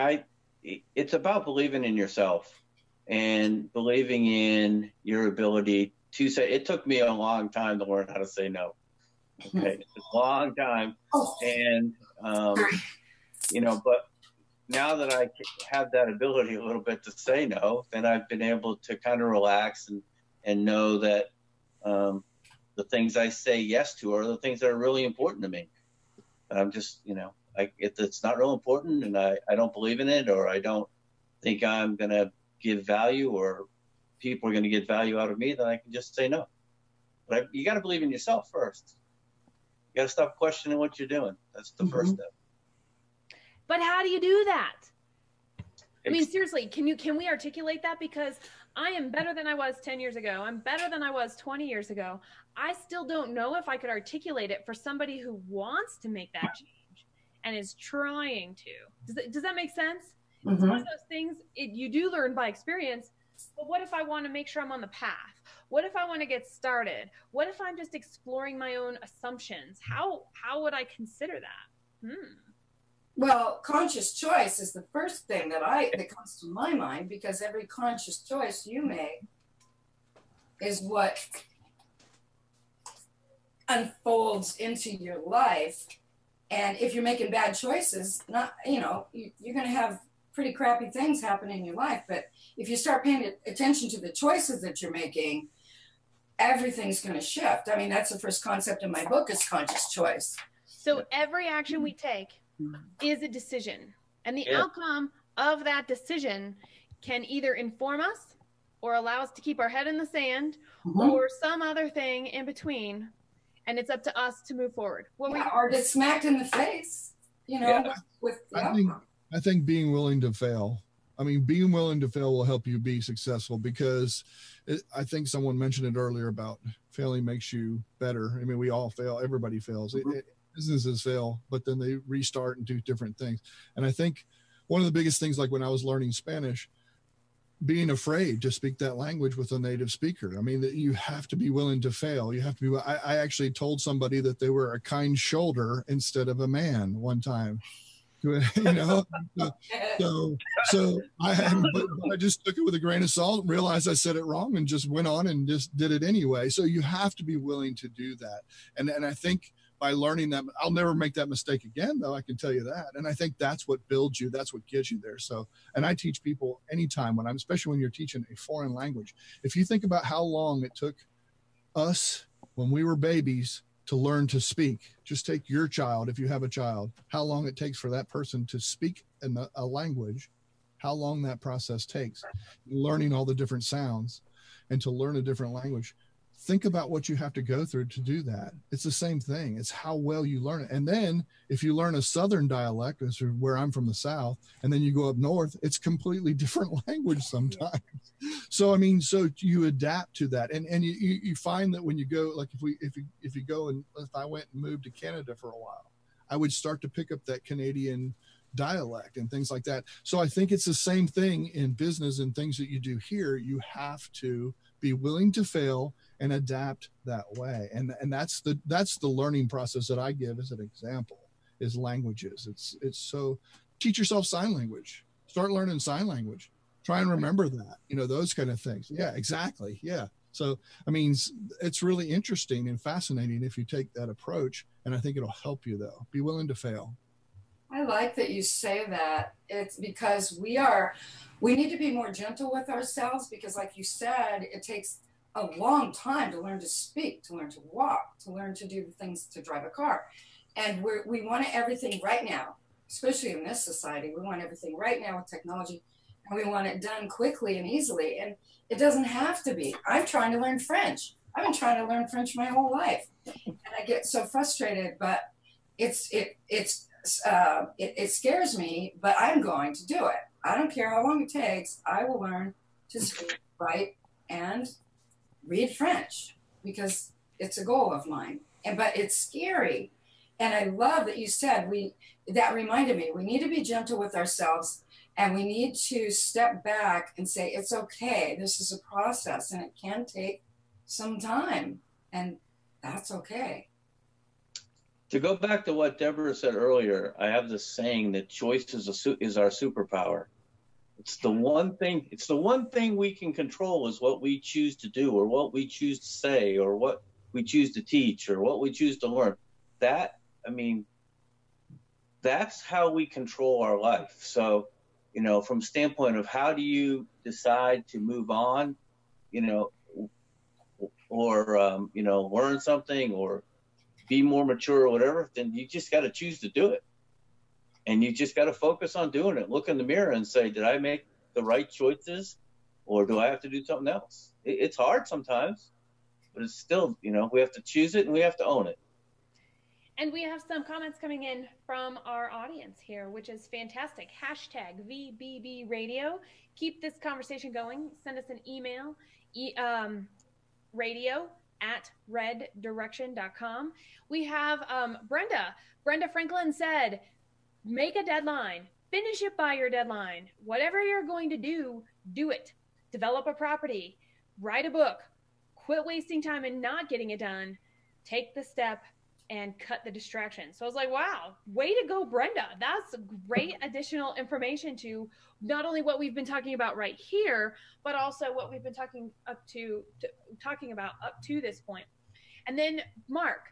It's about believing in yourself and believing in your ability to say. It took me a long time to learn how to say no. Okay, it's a long time, and but now that I have that ability a little bit to say no, then I've been able to kind of relax and know that the things I say yes to are the things that are really important to me. I'm just, if it's not real important and I don't believe in it, or I don't think I'm going to give value, or people are going to get value out of me, then I can just say no. But you got to believe in yourself first. You got to stop questioning what you're doing. That's the first step. But how do you do that? I mean, seriously, can we articulate that? Because I am better than I was 10 years ago. I'm better than I was 20 years ago. I still don't know if I could articulate it for somebody who wants to make that change and is trying to. Does that make sense? It's one of those things you do learn by experience. But what if I want to make sure I'm on the path? What if I want to get started? What if I'm just exploring my own assumptions? How would I consider that? Well, conscious choice is the first thing that comes to my mind, because every conscious choice you make is what unfolds into your life. And if you're making bad choices, you're going to have pretty crappy things happen in your life. But if you start paying attention to the choices that you're making, everything's going to shift. I mean, that's the first concept in my book, is conscious choice. So every action we take is a decision. And the outcome of that decision can either inform us or allow us to keep our head in the sand, or some other thing in between. And it's up to us to move forward. Or get smacked in the face, I think being willing to fail. I mean, being willing to fail will help you be successful, because I think someone mentioned it earlier about failing makes you better. I mean, we all fail. Everybody fails. Businesses fail, but then they restart and do different things. And I think one of the biggest things, like when I was learning Spanish, being afraid to speak that language with a native speaker. I mean, that you have to be willing to fail. You have to be. I actually told somebody that they were a kind shoulder instead of a man one time. So I just took it with a grain of salt, realized I said it wrong, and just went on and just did it anyway. So you have to be willing to do that. And I think by learning that, I'll never make that mistake again, though, I can tell you that. And I think that's what builds you. That's what gets you there. So, and I teach people anytime especially when you're teaching a foreign language, if you think about how long it took us when we were babies to learn to speak, just take your child, if you have a child, how long it takes for that person to speak a language, how long that process takes, learning all the different sounds, and to learn a different language. Think about what you have to go through to do that. It's the same thing. It's how well you learn it. And then if you learn a Southern dialect, which is where I'm from the South, and then you go up north, it's completely different language sometimes. So, I mean, so you adapt to that. And you find that when you go, like if you go and if I went and moved to Canada for a while, I would start to pick up that Canadian dialect and things like that. So I think it's the same thing in business and things that you do here. You have to be willing to fail and adapt that way. And that's the learning process that I give as an example, is languages. It's so, teach yourself sign language, start learning sign language, try and remember that, those kind of things. Yeah, exactly. Yeah. So, I mean, it's really interesting and fascinating if you take that approach, and I think it'll help you, though. Be willing to fail. I like that you say that. It's because we need to be more gentle with ourselves, because like you said, it takes a long time to learn to speak, to learn to walk, to learn to do the things, to drive a car. And we want everything right now, especially in this society. We want everything right now with technology, and we want it done quickly and easily. And it doesn't have to be. I'm trying to learn French. I've been trying to learn French my whole life, and I get so frustrated, but it scares me, but I'm going to do it. I don't care how long it takes. I will learn to speak, write, and read French, because it's a goal of mine. But it's scary. And I love that you said, that reminded me, we need to be gentle with ourselves, and we need to step back and say, it's okay. This is a process, and it can take some time, and that's okay. To go back to what Debra said earlier, I have this saying that choice is our superpower. It's the one thing we can control, is what we choose to do, or what we choose to say, or what we choose to teach, or what we choose to learn. That's how we control our life. So, from standpoint of how do you decide to move on, or learn something, or be more mature or whatever, then you just got to choose to do it. And you just got to focus on doing it. Look in the mirror and say, did I make the right choices, or do I have to do something else? It's hard sometimes, but it's still, we have to choose it and we have to own it. And we have some comments coming in from our audience here, which is fantastic. Hashtag VBB Radio. Keep this conversation going. Send us an email, radio@reddirection.com. We have Brenda. Brenda Franklin said, make a deadline. Finish it by your deadline. Whatever you're going to do it. Develop a property, write a book, quit wasting time and not getting it done, take the step and cut the distraction. So I was like, wow, way to go, Brenda. That's great additional information to not only what we've been talking about right here, but also what we've been talking about up to this point. And then Mark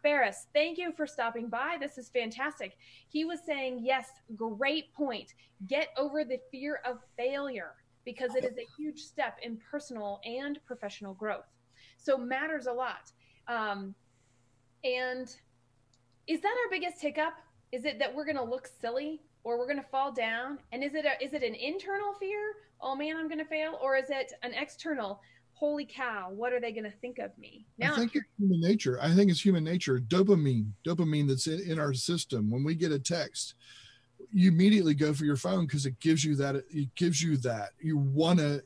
Barris, thank you for stopping by. This is fantastic. He was saying, yes, great point. Get over the fear of failure, because it is a huge step in personal and professional growth. So matters a lot. And is that our biggest hiccup? Is it that we're going to look silly or we're going to fall down? And is it an internal fear? Oh man, I'm going to fail. Or is it an external? Holy cow, what are they going to think of me? Now I think it's human nature. I think it's human nature. Dopamine that's in our system. When we get a text, you immediately go for your phone because it gives you that. You want to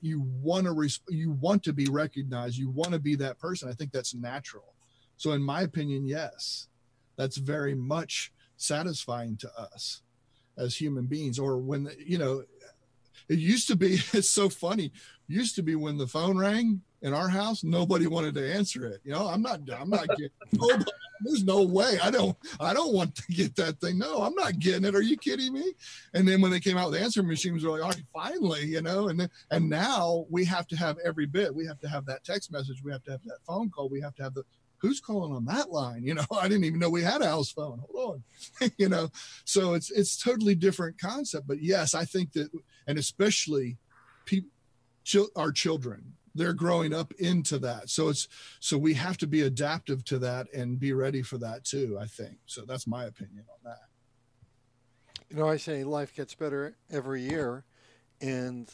be recognized. You want to be that person. I think that's natural. So in my opinion, yes, that's very much satisfying to us as human beings. Or when, it used to be, it's so funny. Used to be when the phone rang in our house, nobody wanted to answer it. I'm not getting nobody. There's no way. I don't want to get that thing. No, I'm not getting it. Are you kidding me? And then when they came out with answering machines, we're like, oh, finally, and now we have to have every bit. We have to have that text message. We have to have that phone call. We have to have who's calling on that line? I didn't even know we had a house phone. Hold on. So it's totally different concept. But yes, I think that, and especially our children, they're growing up into that. So we have to be adaptive to that and be ready for that too, I think. So that's my opinion on that. I say life gets better every year. And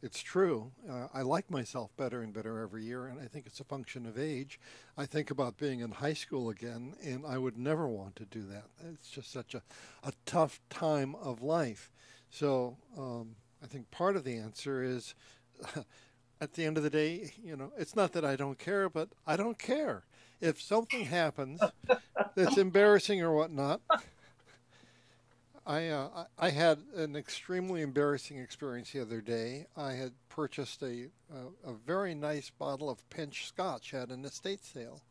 it's true. I like myself better and better every year, and I think it's a function of age. I think about being in high school again, and I would never want to do that. It's just such a tough time of life. So I think part of the answer is, at the end of the day, it's not that I don't care, but I don't care. If something happens that's embarrassing or whatnot, I had an extremely embarrassing experience the other day. I had purchased a very nice bottle of Pinch Scotch at an estate sale,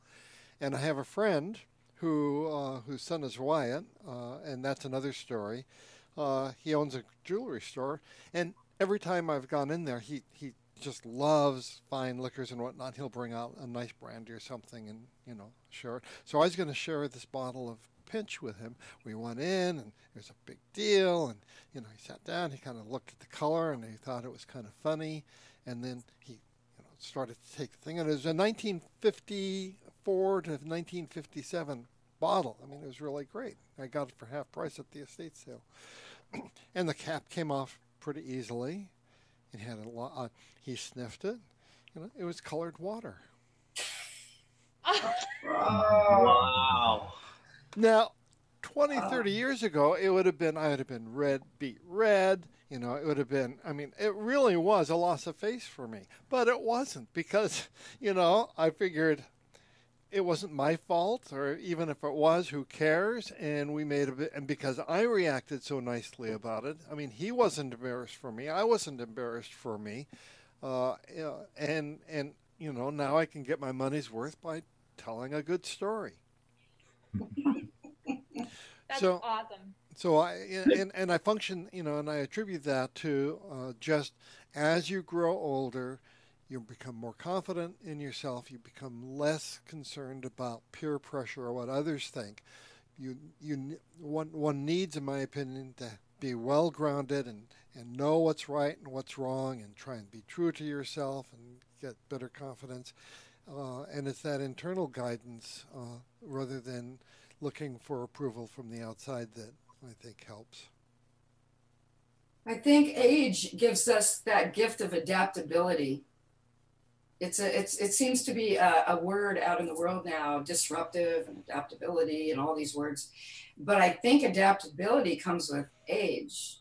and I have a friend whose son is Wyatt, and that's another story. He owns a jewelry store, and every time I've gone in there, he just loves fine liquors and whatnot. He'll bring out a nice brandy or something and share it. So I was going to share this bottle of Pinch with him. We went in, and it was a big deal, and he sat down, he kind of looked at the color, and he thought it was kind of funny, and then he started to take the thing, and it was a 1954 to 1957 bottle. I mean, it was really great. I got it for half price at the estate sale. And the cap came off pretty easily. It had a lot. He sniffed it. It was colored water. Wow. Now, 20, 30 years ago, I would have been red beet red. It would have been, it really was a loss of face for me. But it wasn't because, I figured it wasn't my fault, or even if it was, who cares? And we made a bit, and because I reacted so nicely about it, he wasn't embarrassed for me. I wasn't embarrassed for me. And now I can get my money's worth by telling a good story. That's awesome. So I function, and I attribute that to just as you grow older, you become more confident in yourself. You become less concerned about peer pressure or what others think. One needs, in my opinion, to be well grounded and know what's right and what's wrong, and try and be true to yourself and get better confidence. And it's that internal guidance rather than looking for approval from the outside that I think helps. I think age gives us that gift of adaptability. It seems to be a word out in the world now, disruptive and adaptability and all these words. But I think adaptability comes with age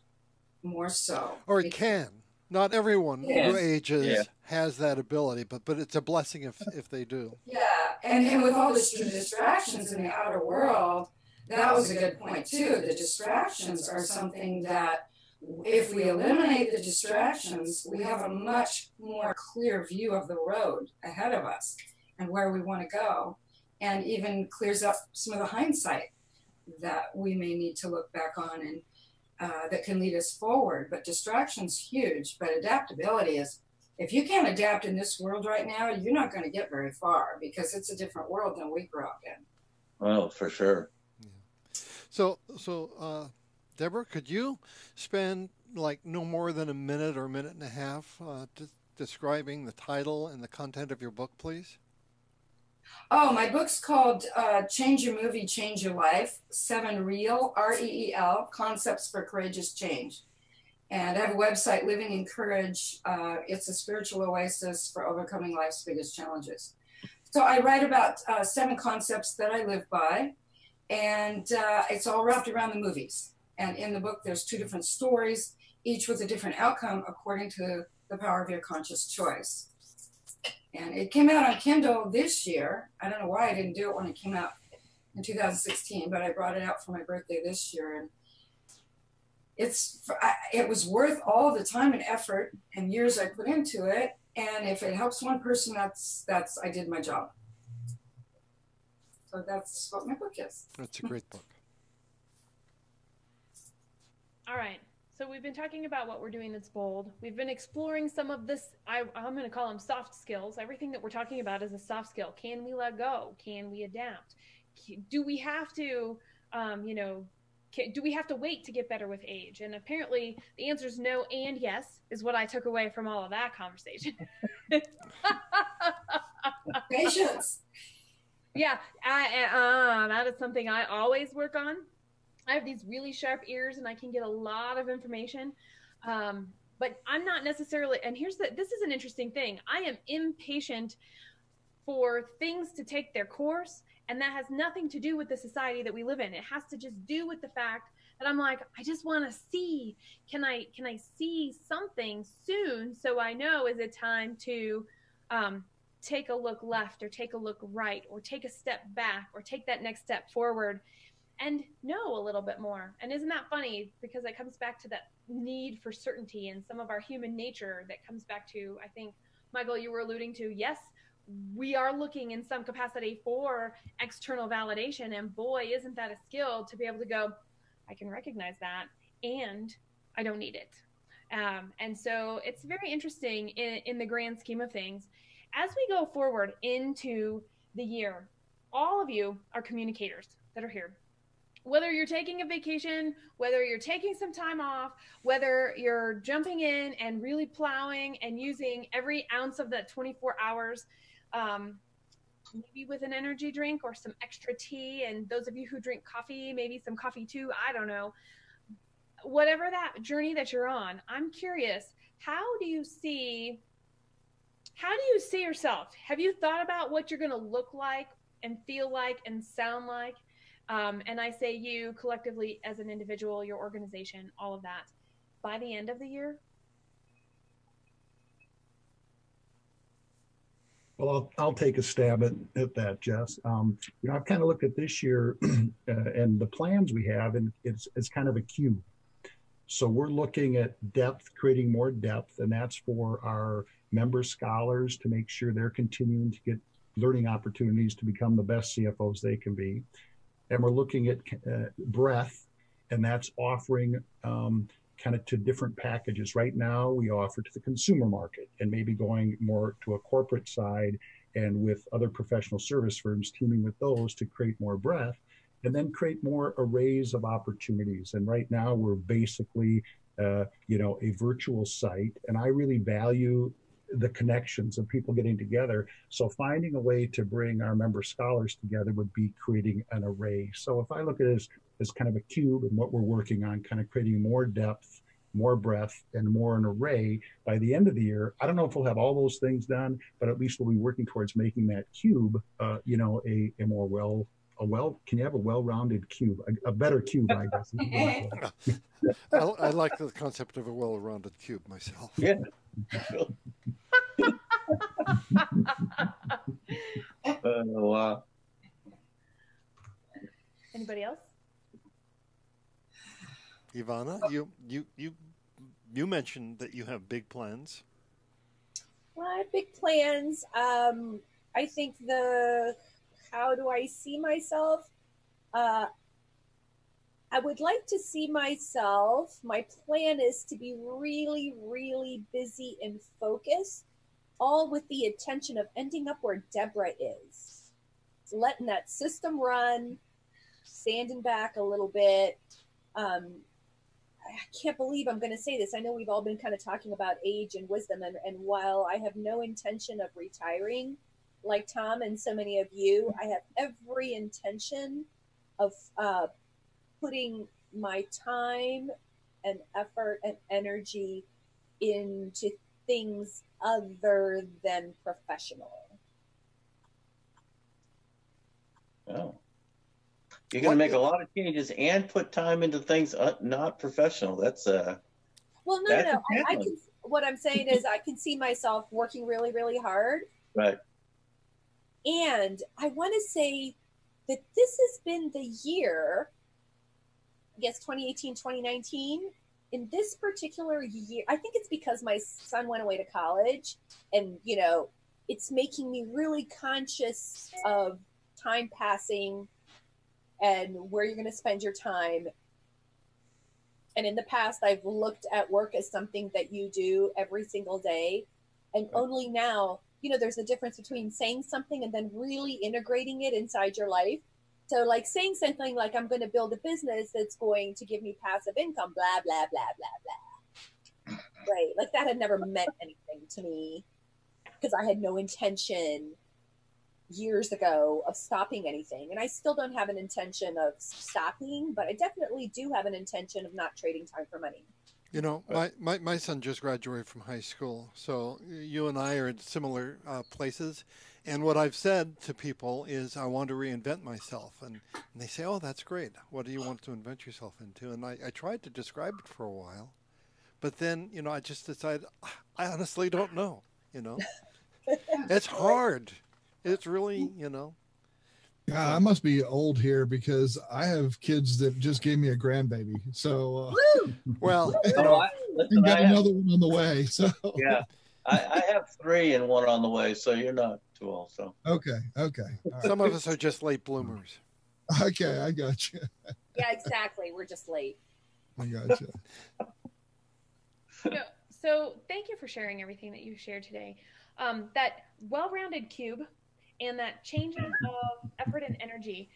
more so. Or it can. Not everyone who ages has that ability, but it's a blessing if they do. Yeah, and with all the distractions in the outer world, that was a good point too. The distractions are something that if we eliminate the distractions, we have a much more clear view of the road ahead of us and where we want to go, and even clears up some of the hindsight that we may need to look back on and that can lead us forward. But distraction's huge, but adaptability is, if you can't adapt in this world right now, you're not going to get very far, because it's a different world than we grew up in. Well, for sure. Yeah. So Debra, could you spend like no more than a minute or a minute and a half describing the title and the content of your book, please? Oh, my book's called Change Your Movie, Change Your Life, 7 Real, REEL, Concepts for Courageous Change. And I have a website, Living in Courage. It's a spiritual oasis for overcoming life's biggest challenges. So I write about 7 concepts that I live by, and it's all wrapped around the movies. And in the book, there's 2 different stories, each with a different outcome according to the power of your conscious choice. And it came out on Kindle this year. I don't know why I didn't do it when it came out in 2016, but I brought it out for my birthday this year. And it was worth all the time and effort and years I put into it. And if it helps one person, that's I did my job. So that's what my book is. That's a great book. All right. So we've been talking about what we're doing that's bold. We've been exploring some of this, I'm going to call them soft skills. Everything that we're talking about is a soft skill. Can we let go? Can we adapt? Do we have to, do we have to wait to get better with age? And apparently the answer is no and yes, is what I took away from all of that conversation. Patience. Yeah, that is something I always work on. I have these really sharp ears and I can get a lot of information. But I'm not necessarily, and this is an interesting thing. I am impatient for things to take their course, and that has nothing to do with the society that we live in. It has to just do with the fact that I'm like, I just want to see, can I see something soon so I know, is it time to take a look left or take a look right or take a step back or take that next step forward and know a little bit more. And isn't that funny? Because it comes back to that need for certainty and some of our human nature that comes back to, I think, Michael, you were alluding to, yes, we are looking in some capacity for external validation. And boy, isn't that a skill to be able to go, I can recognize that and I don't need it. And so it's very interesting in the grand scheme of things. As we go forward into the year, all of you are communicators that are here. Whether you're taking a vacation, whether you're taking some time off, whether you're jumping in and really plowing and using every ounce of that 24 hours, maybe with an energy drink or some extra tea. And those of you who drink coffee, maybe some coffee too, I don't know. Whatever that journey that you're on, I'm curious, how do you see yourself? Have you thought about what you're going to look like and feel like and sound like? And I say you collectively as an individual, your organization, all of that, by the end of the year? Well, I'll take a stab at that, Jess. I've kind of looked at this year and the plans we have, and it's kind of a cube. So we're looking at depth, creating more depth, and that's for our member scholars to make sure they're continuing to get learning opportunities to become the best CFOs they can be. And we're looking at breadth, and that's offering kind of to different packages. Right now, we offer to the consumer market and maybe going more to a corporate side and with other professional service firms, teaming with those to create more breadth and then create more arrays of opportunities. And right now, we're basically, a virtual site. And I really value the connections of people getting together. So finding a way to bring our member scholars together would be creating an array. So if I look at it as kind of a cube and what we're working on, kind of creating more depth, more breadth, and more an array by the end of the year, I don't know if we'll have all those things done, but at least we'll be working towards making that cube, a more can you have a well-rounded cube, a better cube, I guess. I like the concept of a well-rounded cube myself. Yeah. Anybody else? Ivana, you mentioned that you have big plans. Well, I have big plans. I think how do I see myself? I would like to see myself. My plan is to be really, really busy and focused, all with the intention of ending up where Debra is. Letting that system run, standing back a little bit. I can't believe I'm going to say this. I know we've all been kind of talking about age and wisdom, and while I have no intention of retiring, like Tom and so many of you, I have every intention of putting my time and effort and energy into things other than professional. Oh. You're going to make a lot of changes and put time into things not professional. That's well, no. I can. What I'm saying is, I can see myself working really, really hard. Right. And I want to say that this has been the year, I guess 2018, 2019. In this particular year, I think it's because my son went away to college, and it's making me really conscious of time passing and where you're going to spend your time. And in the past, I've looked at work as something that you do every single day. And only now, there's a difference between saying something and then really integrating it inside your life. So like saying something like, I'm going to build a business that's going to give me passive income, blah, blah, blah, blah, blah. Right. Like that had never meant anything to me because I had no intention years ago of stopping anything. And I still don't have an intention of stopping, but I definitely do have an intention of not trading time for money. My son just graduated from high school, so you and I are in similar places. And what I've said to people is I want to reinvent myself. And they say, oh, that's great. What do you want to invent yourself into? And I tried to describe it for a while. But then, I just decided, I honestly don't know, It's hard. It's really, Yeah, I must be old here because I have kids that just gave me a grandbaby. So, well, I got another one on the way. So, yeah, I have 3 and 1 on the way. So you're not too old. So okay. All right. Some of us are just late bloomers. Okay, I got you. Yeah, exactly. We're just late. I got you. So thank you for sharing everything that you shared today. That well-rounded cube and that changing of effort and energy.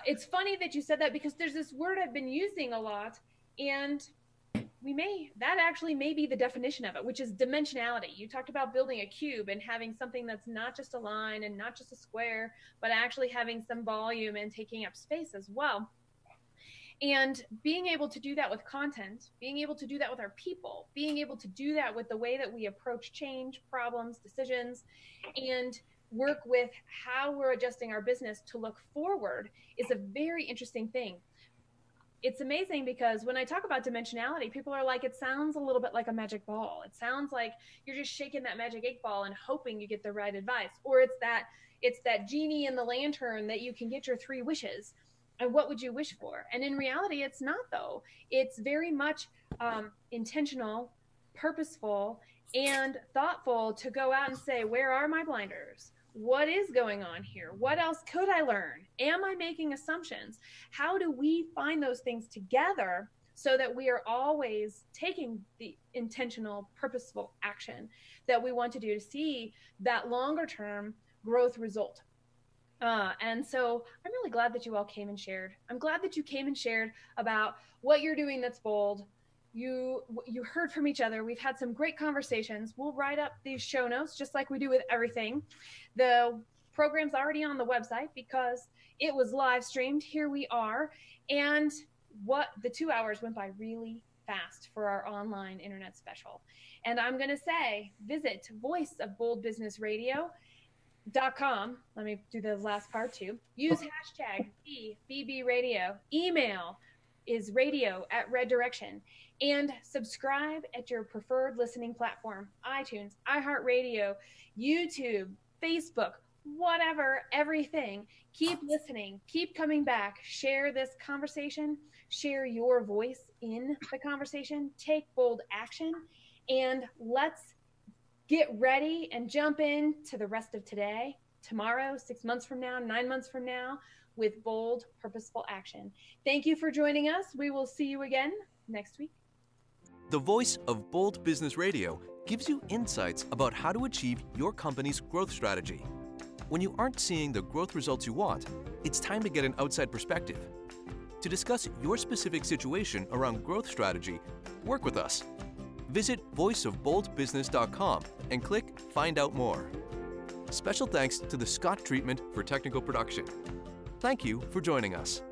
It's funny that you said that because there's this word I've been using a lot, and that actually may be the definition of it, which is dimensionality. You talked about building a cube and having something that's not just a line and not just a square, but actually having some volume and taking up space as well. And being able to do that with content, being able to do that with our people, being able to do that with the way that we approach change, problems, decisions, and work with how we're adjusting our business to look forward is a very interesting thing. It's amazing because when I talk about dimensionality, people are like, it sounds a little bit like a magic ball. It sounds like you're just shaking that magic 8 ball and hoping you get the right advice. Or it's that genie in the lantern that you can get your 3 wishes. And what would you wish for? And in reality, it's not, though. It's very much intentional, purposeful, and thoughtful to go out and say, where are my blinders? What is going on here? What else could I learn? Am I making assumptions? How do we find those things together so that we are always taking the intentional, purposeful action that we want to do to see that longer term growth result? And so I'm really glad that you all came and shared. I'm glad that you came and shared about what you're doing that's bold. You heard from each other. We've had some great conversations. We'll write up these show notes just like we do with everything. The program's already on the website because it was live streamed. Here we are. And the 2 hours went by really fast for our online internet special. And I'm going to say, visit voiceofboldbusinessradio.com. Let me do the last part too. Use hashtag BBRadio. Email is radio@reddirection. And subscribe at your preferred listening platform, iTunes, iHeartRadio, YouTube, Facebook, whatever, everything. Keep listening, keep coming back, share this conversation, share your voice in the conversation, take bold action, and let's get ready and jump in to the rest of today, tomorrow, 6 months from now, 9 months from now, with bold, purposeful action. Thank you for joining us. We will see you again next week. The Voice of Bold Business Radio gives you insights about how to achieve your company's growth strategy. When you aren't seeing the growth results you want, it's time to get an outside perspective. To discuss your specific situation around growth strategy, work with us. Visit voiceofboldbusiness.com and click Find Out More. Special thanks to the Scott Treatment for technical production. Thank you for joining us.